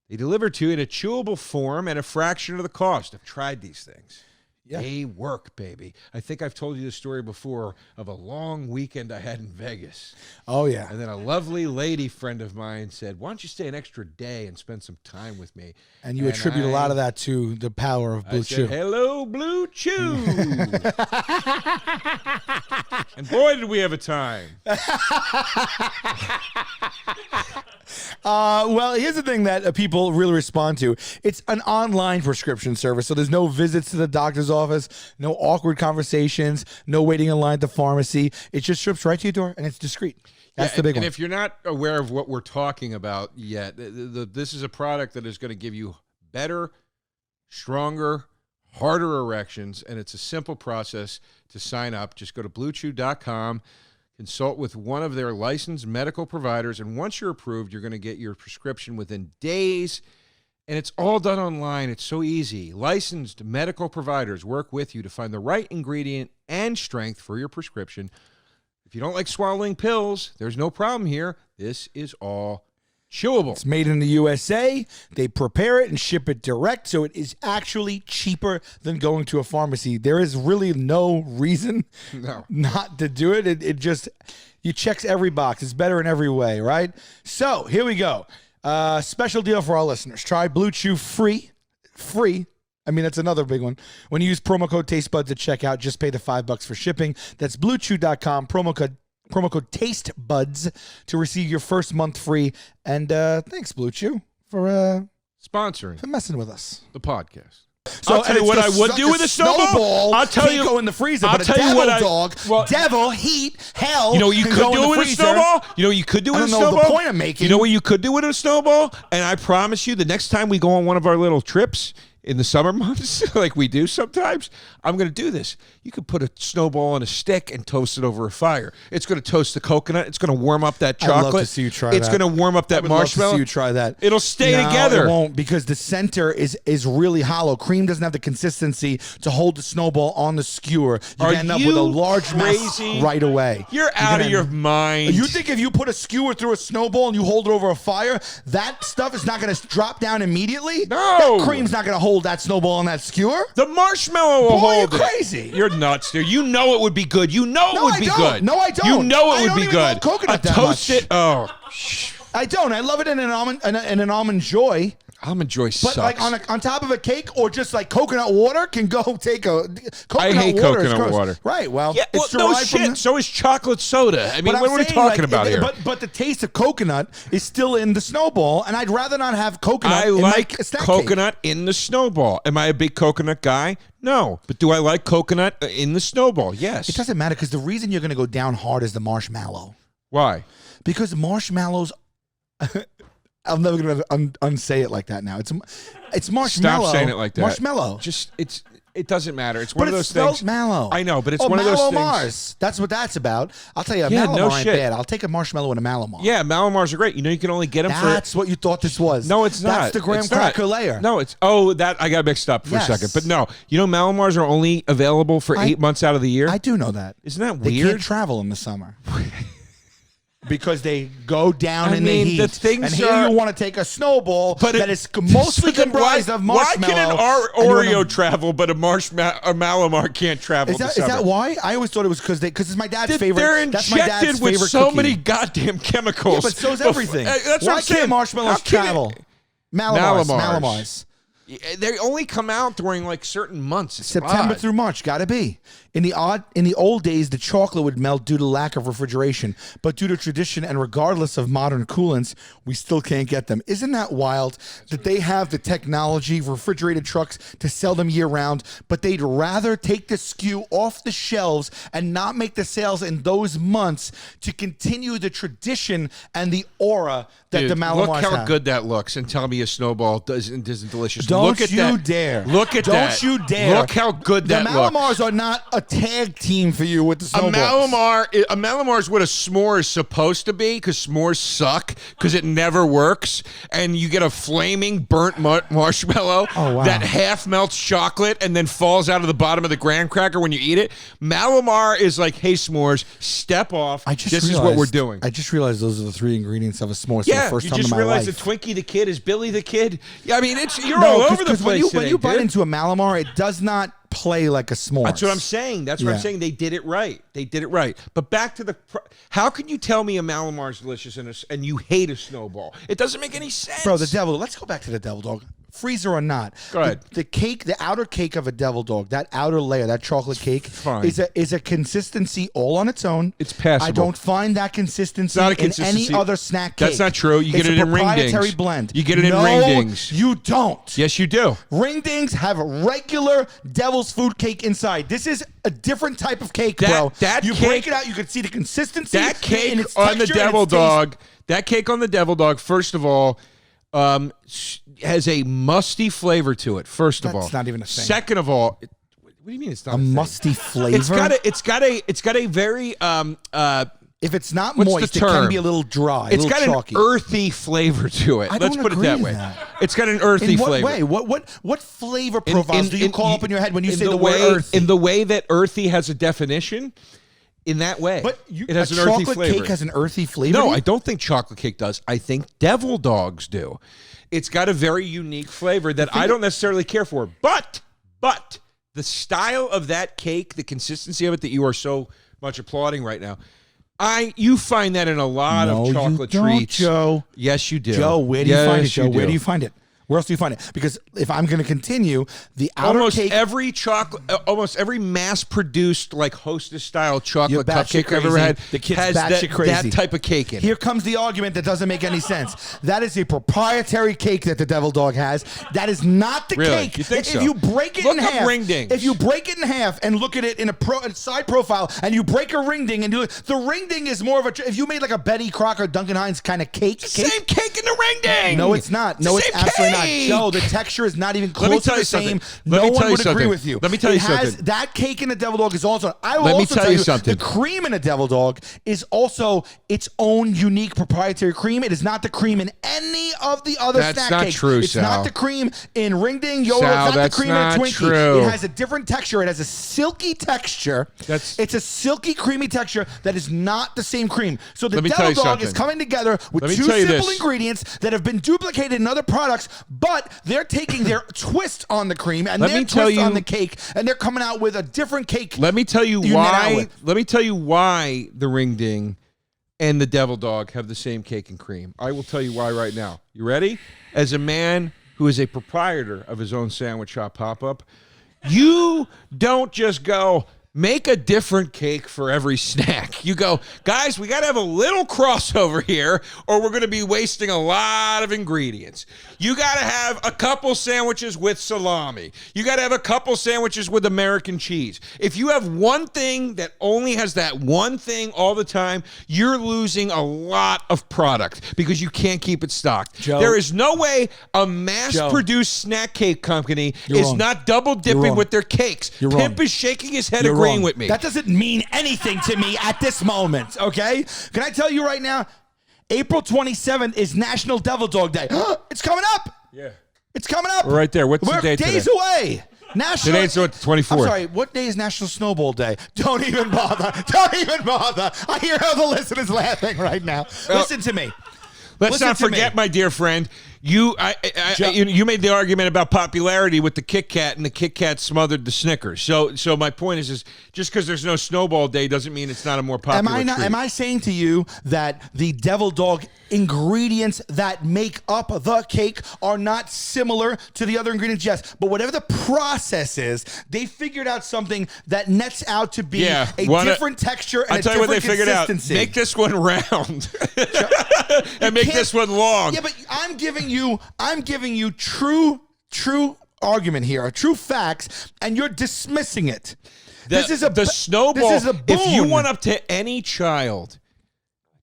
they deliver to you in a chewable form at a fraction of the cost. I've tried these things. Yeah. They work, baby. I think I've told you the story before of a long weekend I had in Vegas. Oh, yeah. And then a lovely lady friend of mine said, why don't you stay an extra day and spend some time with me? And you attribute a lot of that to the power of Blue I Chew. said, hello, Blue Chew. And boy, did we have a time. Well, here's the thing that people really respond to. It's an online prescription service, so there's no visits to the doctor's office, no awkward conversations, no waiting in line at the pharmacy. It just ships right to your door, and it's discreet. That's the big one. And if you're not aware of what we're talking about yet, this is a product that is going to give you better, stronger, harder erections, and it's a simple process to sign up. Just go to BlueChew.com. Consult with one of their licensed medical providers, and once you're approved, you're going to get your prescription within days, and it's all done online. It's so easy. Licensed medical providers work with you to find the right ingredient and strength for your prescription. If you don't like swallowing pills, there's no problem here. This is all Chewable. It's made in the USA. They prepare it and ship it direct, so it is actually cheaper than going to a pharmacy. There is really no reason not to do it. It just, you checks every box. It's better in every way, right? So here we go. Special deal for our listeners. Try Blue Chew free. I mean, that's another big one. When you use promo code TasteBuds at checkout, just pay the $5 for shipping. That's BlueChew.com, promo code TasteBuds to receive your first month free. And thanks, Blue Chew, for sponsoring, for messing with us. The podcast. So I'll tell you what I would do with a snowball. I'll tell you, go in the freezer. But a devil dog, devil, heat, hell. You know what you could do with a snowball? You know what you could do with a snowball? I don't know the point I'm making. You know what you could do with a snowball? And I promise you, the next time we go on one of our little trips in the summer months, like we do sometimes, I'm going to do this. You could put a snowball on a stick and toast it over a fire. It's going to toast the coconut. It's going to warm up that chocolate. I'd love to see you try that. It's going to warm up that marshmallow. Love to see you try that. It'll stay together. It won't, because the center is really hollow. Cream doesn't have the consistency to hold the snowball on the skewer. You're going to end up with a large mess right away. You're out of your mind. You think if you put a skewer through a snowball and you hold it over a fire, that stuff is not going to drop down immediately? No. That cream's not going to hold that snowball on that skewer. The marshmallow will hold you're crazy. You're nuts, dude. You know it would be good. You know it would be good. No, I don't. You know it I would don't be even good. love coconut that toasted. much. Oh, I don't. I love it in an almond joy. Almond joy sucks. But like on top of a cake, or just like coconut water can go take a. I hate coconut water. Right. Well, yeah. it's no derived shit. From so is chocolate soda. I mean, what are we talking about here? But the taste of coconut is still in the snowball, and I'd rather not have coconut. I like snack coconut cake. in the snowball. Am I a big coconut guy? No. But do I like coconut in the snowball? Yes. It doesn't matter, because the reason you're going to go down hard is the marshmallow. Why? Because marshmallows. I'm never going to unsay it like that now. It's marshmallow. Stop saying it like that. Marshmallow. Just it doesn't matter. It's one of those things. Mallow. I know, but it's one of those Malomars. things. That's what that's about. I'll tell you, a Yeah, Malomar no ain't shit. bad. I'll take a marshmallow and a Malomar. Yeah, Malomars are great. You know, you can only get them That's what you thought this was. No, it's not. That's the graham It's not. cracker layer. No, it's that I got mixed up for a second. But no, you know, Malomars are only available for 8 months out of the year. I do know that. Isn't that They weird? can't travel in the summer. Because they go down in the heat. The things and here you want to take a snowball that is mostly so comprised of marshmallow. Why can an Oreo travel, but a Malomar can't travel? Is that why? I always thought it was because it's my dad's favorite. They're That's my dad's injected with favorite so cookie. many goddamn chemicals. Yeah, but so's everything. That's why what I'm saying. can't marshmallows travel? Malomars. They only come out during like certain months. It's September odd. through March, gotta be. In the old days, the chocolate would melt due to lack of refrigeration, but due to tradition and regardless of modern coolants, we still can't get them. Isn't that wild that they have the technology, refrigerated trucks to sell them year round, but they'd rather take the SKU off the shelves and not make the sales in those months to continue the tradition and the aura that the Malomars Look how have. good that looks, and tell me a snowball isn't delicious. Don't Look at you that. dare. Look at Don't that. you dare. Look how good that The looks. Malomars are not a tag team for you with the A snowballs. Malomar is what a s'more is supposed to be, because s'mores suck because it never works, and you get a flaming burnt marshmallow that half melts chocolate and then falls out of the bottom of the graham cracker when you eat it. Malomar is like, hey s'mores, step off. This is what we're doing. I just realized those are the 3 ingredients of a s'more. Yeah, for the first you time just in my realized life. that Twinkie the Kid is Billy the Kid. Yeah, I mean, you're all over the place. When you bite dude. into a Malomar, it does not play like a s'more. That's what I'm saying. That's what I'm saying. They did it right. They did it right. But back to how can you tell me a Malomar is delicious and you hate a snowball? It doesn't make any sense. Bro, let's go back to the devil dog. Freezer or not. Go ahead. The cake, the outer cake of a devil dog, that outer layer, that chocolate cake, is a consistency all on its own. It's passable. I don't find that consistency in any other snack cake. That's not true. You get it in ring dings. Proprietary blend. You get it in ring dings. You don't. Yes, you do. Ring dings have a regular devil's food cake inside. This is a different type of cake, bro. You break it out, you can see the consistency. That cake and its on the texture devil and its taste. dog. That cake on the devil dog. First of all, has a musty flavor to it. First of all, That's not even a thing. Second of all, what do you mean it's not A musty flavor? It's got a very if it's not what's moist, the it term? can be a little dry. It's a little got chalky. an earthy flavor to it. I Let's don't put it agree that with way. that. It's got an earthy In what flavor. way? What flavor profiles do you call up in your head when you say the way, word earthy? In the way that earthy has a definition, in that way. But it has a an earthy chocolate flavor. cake has an earthy flavor. No, I don't think chocolate cake does. I think devil dogs do. It's got a very unique flavor that I don't necessarily care for. But the style of that cake, the consistency of it that you are so much applauding right now, you find that in a lot of chocolate treats. Joe. Yes, you do. Joe, where do you find it, Joe? Where do you find it? Where else do you find it? Because if I'm going to continue, the outer cake... almost every mass-produced, like Hostess-style chocolate cupcake I've ever had the kid's has that type of cake in it. Here comes the argument that doesn't make any sense. That is a proprietary cake that the Devil Dog has. That is not the cake. You think so? If you break it in half... ring dings. If you break it in half and look at it in a side profile, and you break a ring ding, and the ring ding is more of a... If you made like a Betty Crocker, Duncan Hines kind of cake... Same cake in the ring ding! No, it's not. No, it's absolutely not. Joe, the texture is not even close to the same. No one would agree with you. Let me tell you something. That cake in the Devil Dog is also. I will Let me also tell you something. The cream in a Devil Dog is also its own unique proprietary cream. It is not the cream in any of the other snack cakes. That's not true, It's Sal. not the cream in Ring Ding Yolo. Sal, It's not the that's cream in a not Twinkie. true. It has a different texture. It has a silky texture. It's a silky, creamy texture that is not the same cream. So the Devil Dog is coming together with two simple ingredients that have been duplicated in other products, but they're taking their twist on the cream and their twist on the cake, and they're coming out with a different cake. Let me tell you why. Let me tell you why the Ring Ding and the Devil Dog have the same cake and cream. I will tell you why right now. You ready? As a man who is a proprietor of his own sandwich shop pop-up, you don't just go, make a different cake for every snack. You go, guys, we got to have a little crossover here, or we're going to be wasting a lot of ingredients. You got to have a couple sandwiches with salami. You got to have a couple sandwiches with American cheese. If you have one thing that only has that one thing all the time, you're losing a lot of product because you can't keep it stocked. Joe, there is no way a mass-produced snack cake company is not double-dipping with their cakes. Pimp is shaking his head agreeing with me. That doesn't mean anything to me at this moment, okay? Can I tell you right now, April 27th is National Devil Dog Day. It's coming up. Yeah. It's coming up. We're right there. What's the date today? Days away. Today's the 24th. I'm sorry, what day is National Snowball Day? Don't even bother. Don't even bother. I hear all the listeners laughing right now. Listen to me. Let's not forget, my dear friend, you made the argument about popularity with the Kit Kat, and the Kit Kat smothered the Snickers. So my point is just because there's no Snowball Day doesn't mean it's not a more popular treat. Am I saying to you that the Devil Dog ingredients that make up the cake are not similar to the other ingredients? Yes, but whatever the process is, they figured out something that nets out to be a different texture and a different consistency. I'll tell you what they figured out. Make this one round and make this one long. Yeah, but I'm giving you true argument here, true facts, and you're dismissing it. This is the Snowball. This is a boon. If you went up to any child,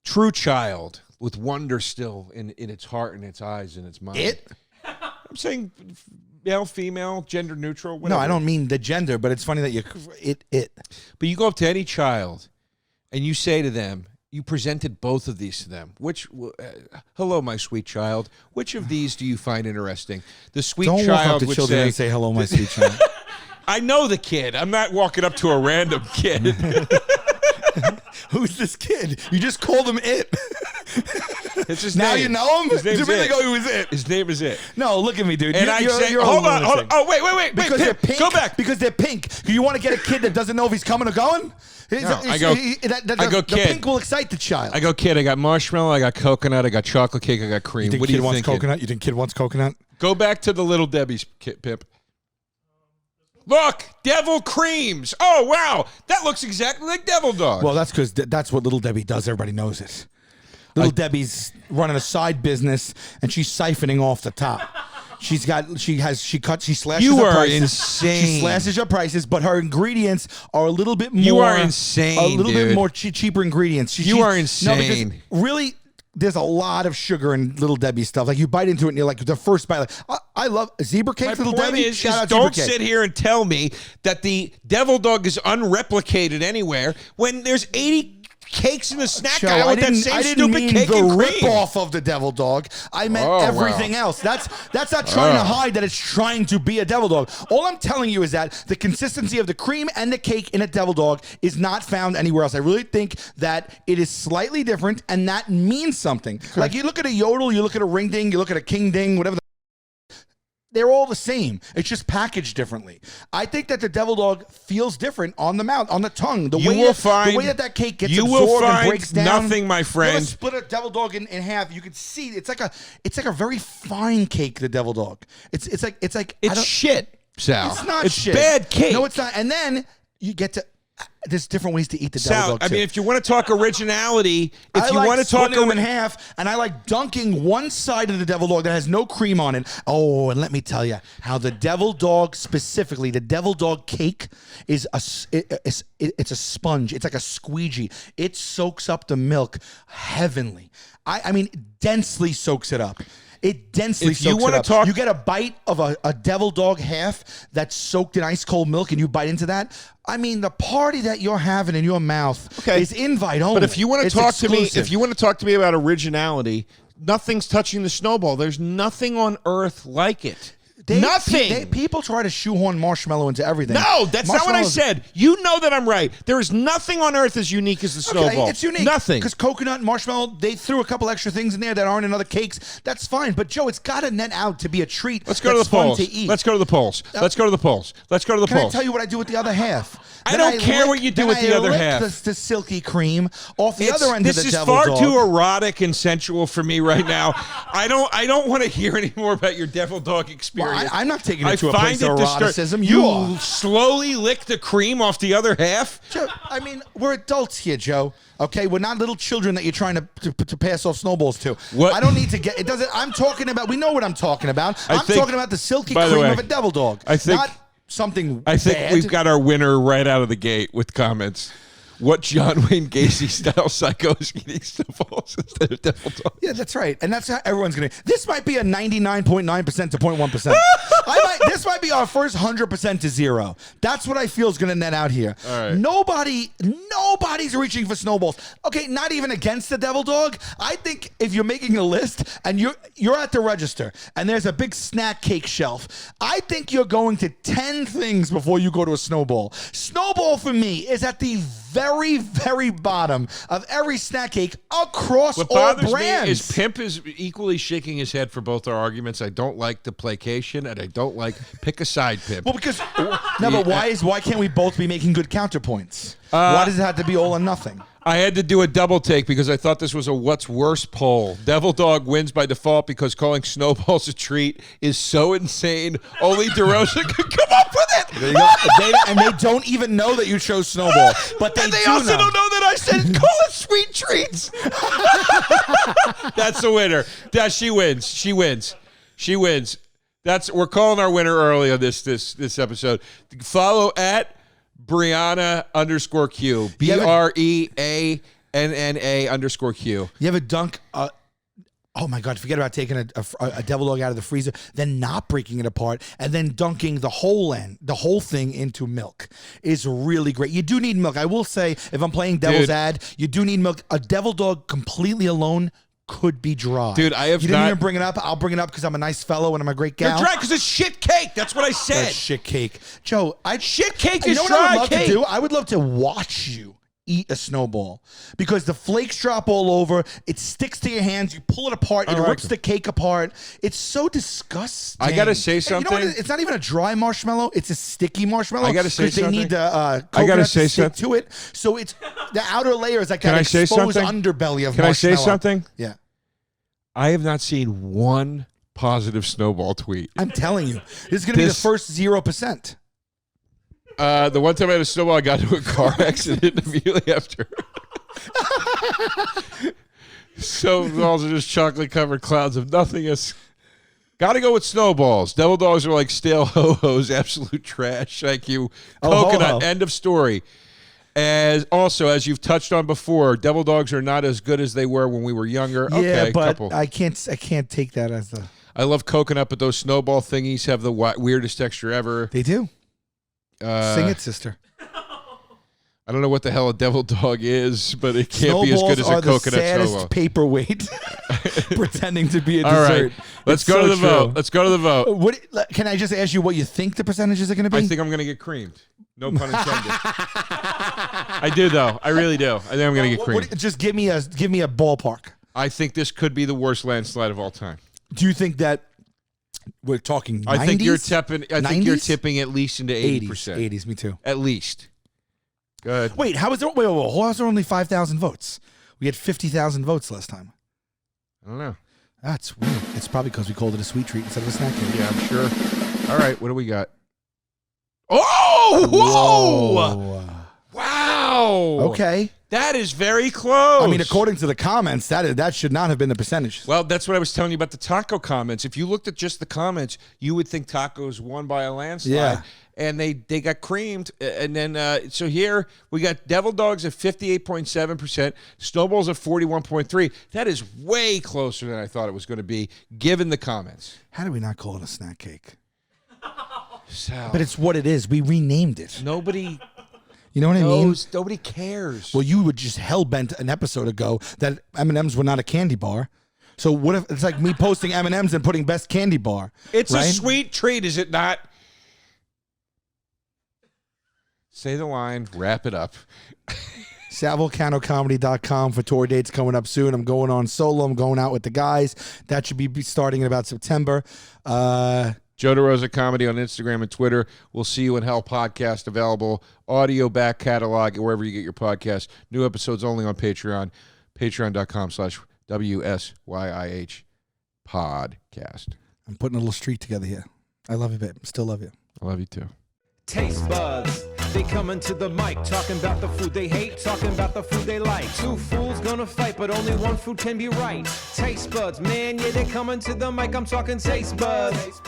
true child, with wonder still in its heart and its eyes and its mind. I'm saying male, female, gender neutral, whatever. No, I don't mean the gender, but it's funny that But you go up to any child and you say to them, you presented both of these to them. Hello, my sweet child. Which of these do you find interesting? The sweet child would walk up to children and say, hello, my sweet child. I know the kid. I'm not walking up to a random kid. Who's this kid? You just called him It. It's his now name. you know him? His name's Did you really It. go, who was It? His name is It. No, look at me, dude. And you're hold on. Oh, wait. Because they're pink. Go back. Because they're pink. Do you want to get a kid that doesn't know if he's coming or going? No, I go kid. The pink will excite the child. I go kid. I got marshmallow. I got coconut. I got chocolate cake. I got cream. What do you think? Coconut? You think kid wants coconut? Go back to the Little Debbie's, Pimp. Look, Devil Creams. Oh, wow. That looks exactly like Devil Dog. Well, that's because that's what Little Debbie does. Everybody knows it. Little Debbie's running a side business, and she's siphoning off the top. She slashes her prices. You are insane. She slashes her prices, but her ingredients are a little bit more. You are insane, A little bit more cheaper ingredients. You are insane. No, because really, there's a lot of sugar in Little Debbie stuff. Like you bite into it, and you're like the first bite. Like, I love zebra cake. Little Debbie. Shout out don't zebra cake. sit here and tell me that the Devil Dog is unreplicated anywhere when there's 80 cakes in the snack Joe, aisle with that same stupid mean cake the and cream. rip-off of the devil dog. I meant everything else. That's not trying to hide that it's trying to be a devil dog. All I'm telling you is that the consistency of the cream and the cake in a devil dog is not found anywhere else. I really think that it is slightly different, and that means something. Like you look at a yodel, you look at a ring ding, you look at a king ding, whatever. They're all the same. It's just packaged differently. I think that the devil dog feels different on the mouth, on the tongue. The way that cake gets absorbed and breaks down. Nothing, my friend. Split a devil dog in half. You can see it's like a very fine cake. The devil dog. It's shit, Sal. It's not it's shit. Bad cake. No, it's not. And then you get to. There's different ways to eat the devil Sal, dog. I mean, if you want to talk originality, I like splitting them in half, and I like dunking one side of the devil dog that has no cream on it. Oh, and let me tell you how the devil dog, specifically the devil dog cake, is it's a sponge. It's like a squeegee. It soaks up the milk heavenly. I mean, densely soaks it up. It densely soaks it up. You get a bite of a devil dog half that's soaked in ice cold milk, and you bite into that. I mean, the party that you're having in your mouth is invite only. But if you want to talk to me, about originality, nothing's touching the snowball. There's nothing on earth like it. Nothing. People try to shoehorn marshmallow into everything. No, that's not what I said. You know that I'm right. There is nothing on earth as unique as the snowball. It's unique. Nothing. Because coconut and marshmallow, they threw a couple extra things in there that aren't in other cakes. That's fine. But, Joe, it's got to net out to be a treat. Let's go to the polls. Let's go to the polls. Let's go to the polls. Can I tell you what I do with the other half? I don't care what you do with the other half. The silky cream off the other end of the devil dog. This is far too erotic and sensual for me right now. I don't want to hear any more about your devil dog experience. Well, I'm not taking it to a place of eroticism. You slowly lick the cream off the other half? Joe, I mean, we're adults here, Joe. Okay, we're not little children that you're trying to pass off snowballs to. What? I don't need to get it. Doesn't. I'm talking about. We know what I'm talking about. I'm talking about the silky cream of a devil dog. Not something. I think bad. we've got our winner right out of the gate with comments. What John Wayne Gacy style psycho is eating snowballs instead of devil dogs? Yeah, that's right, and that's how everyone's gonna. This might be a 99.9% to 0.1%. This might be our first 100% to 0. That's what I feel is gonna net out here. All right. Nobody's reaching for snowballs. Okay, not even against the devil dog. I think if you're making a list and you're at the register and there's a big snack cake shelf, I think you're going to 10 things before you go to a snowball. Snowball for me is at the very, very bottom of every snack cake across all brands. What bothers me is Pimp is equally shaking his head for both our arguments. I don't like the placation, and I don't like pick a side, Pimp. Well, because but why can't we both be making good counterpoints? Why does it have to be all or nothing? I had to do a double take because I thought this was a what's worse poll. Devil Dog wins by default because calling snowballs a treat is so insane. Only DeRosa could come up with it. There you go. And they don't even know that you chose snowball, but they also don't know that I said call it sweet treats. That's the winner. She wins. She wins. We're calling our winner early on this episode. Follow at Brianna_Q. BREANNA_Q. You ever dunk? Oh my God! Forget about taking a devil dog out of the freezer, then not breaking it apart, and then dunking the whole thing into milk is really great. You do need milk. I will say, if I'm playing devil's ad, you do need milk. A devil dog completely alone could be dry. Dude, you didn't even bring it up. I'll bring it up because I'm a nice fellow and I'm a great gal. You're dry because it's shit cake. That's what I said. That's shit cake, Joe. Shit cake is dry cake. You know what I would love to do? I would love to watch you eat a snowball because the flakes drop all over. It sticks to your hands. You pull it apart. It rips the cake apart. It's so disgusting. I gotta say something. You know what? It's not even a dry marshmallow. It's a sticky marshmallow. I gotta say something. They need the coconut to stick to it. So it's the outer layer is like that exposed underbelly of marshmallow. Can I say something? Yeah. I have not seen one positive snowball tweet. I'm telling you, this is going to be the first 0%. The one time I had a snowball, I got into a car accident immediately after. Snowballs are just chocolate-covered clouds of nothingness. Got to go with snowballs. Devil dogs are like stale ho-hos, absolute trash. Thank you. Coconut, ho-ho. End of story. As you've touched on before, devil dogs are not as good as they were when we were younger. Yeah, okay, but I can't take that as the. I love coconut, but those snowball thingies have the weirdest texture ever. They do. Sing it, sister. I don't know what the hell a devil dog is, but it can't Sno be as good as Balls a are the coconut saddest solo. paperweight pretending to be a All dessert. right, let's It's go to so the vote. true. Let's go to the vote. What, can I just ask you what you think the percentages are going to be? I think I'm going to get creamed. No pun intended. I do, though. I really do. I think I'm going to get creamed. Just give me a ballpark. I think this could be the worst landslide of all time. Do you think that we're talking 90s? I think you're tipping. I think you're 90s? tipping at least into 80%. 80s, me too. At least. Good. Wait, how is there? Wait, how is there only 5,000 votes? We had 50,000 votes last time. I don't know. That's weird. It's probably because we called it a sweet treat instead of a snack cake. Yeah, I'm sure. All right, what do we got? Oh! Whoa! Wow! Okay. That is very close. I mean, according to the comments, that should not have been the percentage. Well, that's what I was telling you about the taco comments. If you looked at just the comments, you would think tacos won by a landslide. Yeah. And they got creamed. And then, so here we got Devil Dogs at 58.7%, Sno Balls at 41.3%. That is way closer than I thought it was going to be, given the comments. How do we not call it a snack cake? Sal, But it's what it is. We renamed it. nobody You know what I mean? knows. Nobody cares. Well, you were just hell-bent an episode ago that M&Ms were not a candy bar. So what if it's like me posting M&Ms and putting best candy bar? It's right? a sweet treat, is it not? Say the line, wrap it up. SalVulcanoComedy.com for tour dates coming up soon. I'm going on solo. I'm going out with the guys. That should be starting in about September. Joe DeRosa Comedy on Instagram and Twitter. We'll see you in Hell podcast, available audio back catalog wherever you get your podcast. New episodes only on Patreon. Patreon.com/WSYIH podcast. I'm putting a little streak together here. I love you, babe. Still love you. I love you too. Taste buds, they coming to the mic, talking about the food they hate, talking about the food they like. Two fools gonna fight, but only one food can be right. Taste buds, man, yeah, they coming to the mic. I'm talking taste buds.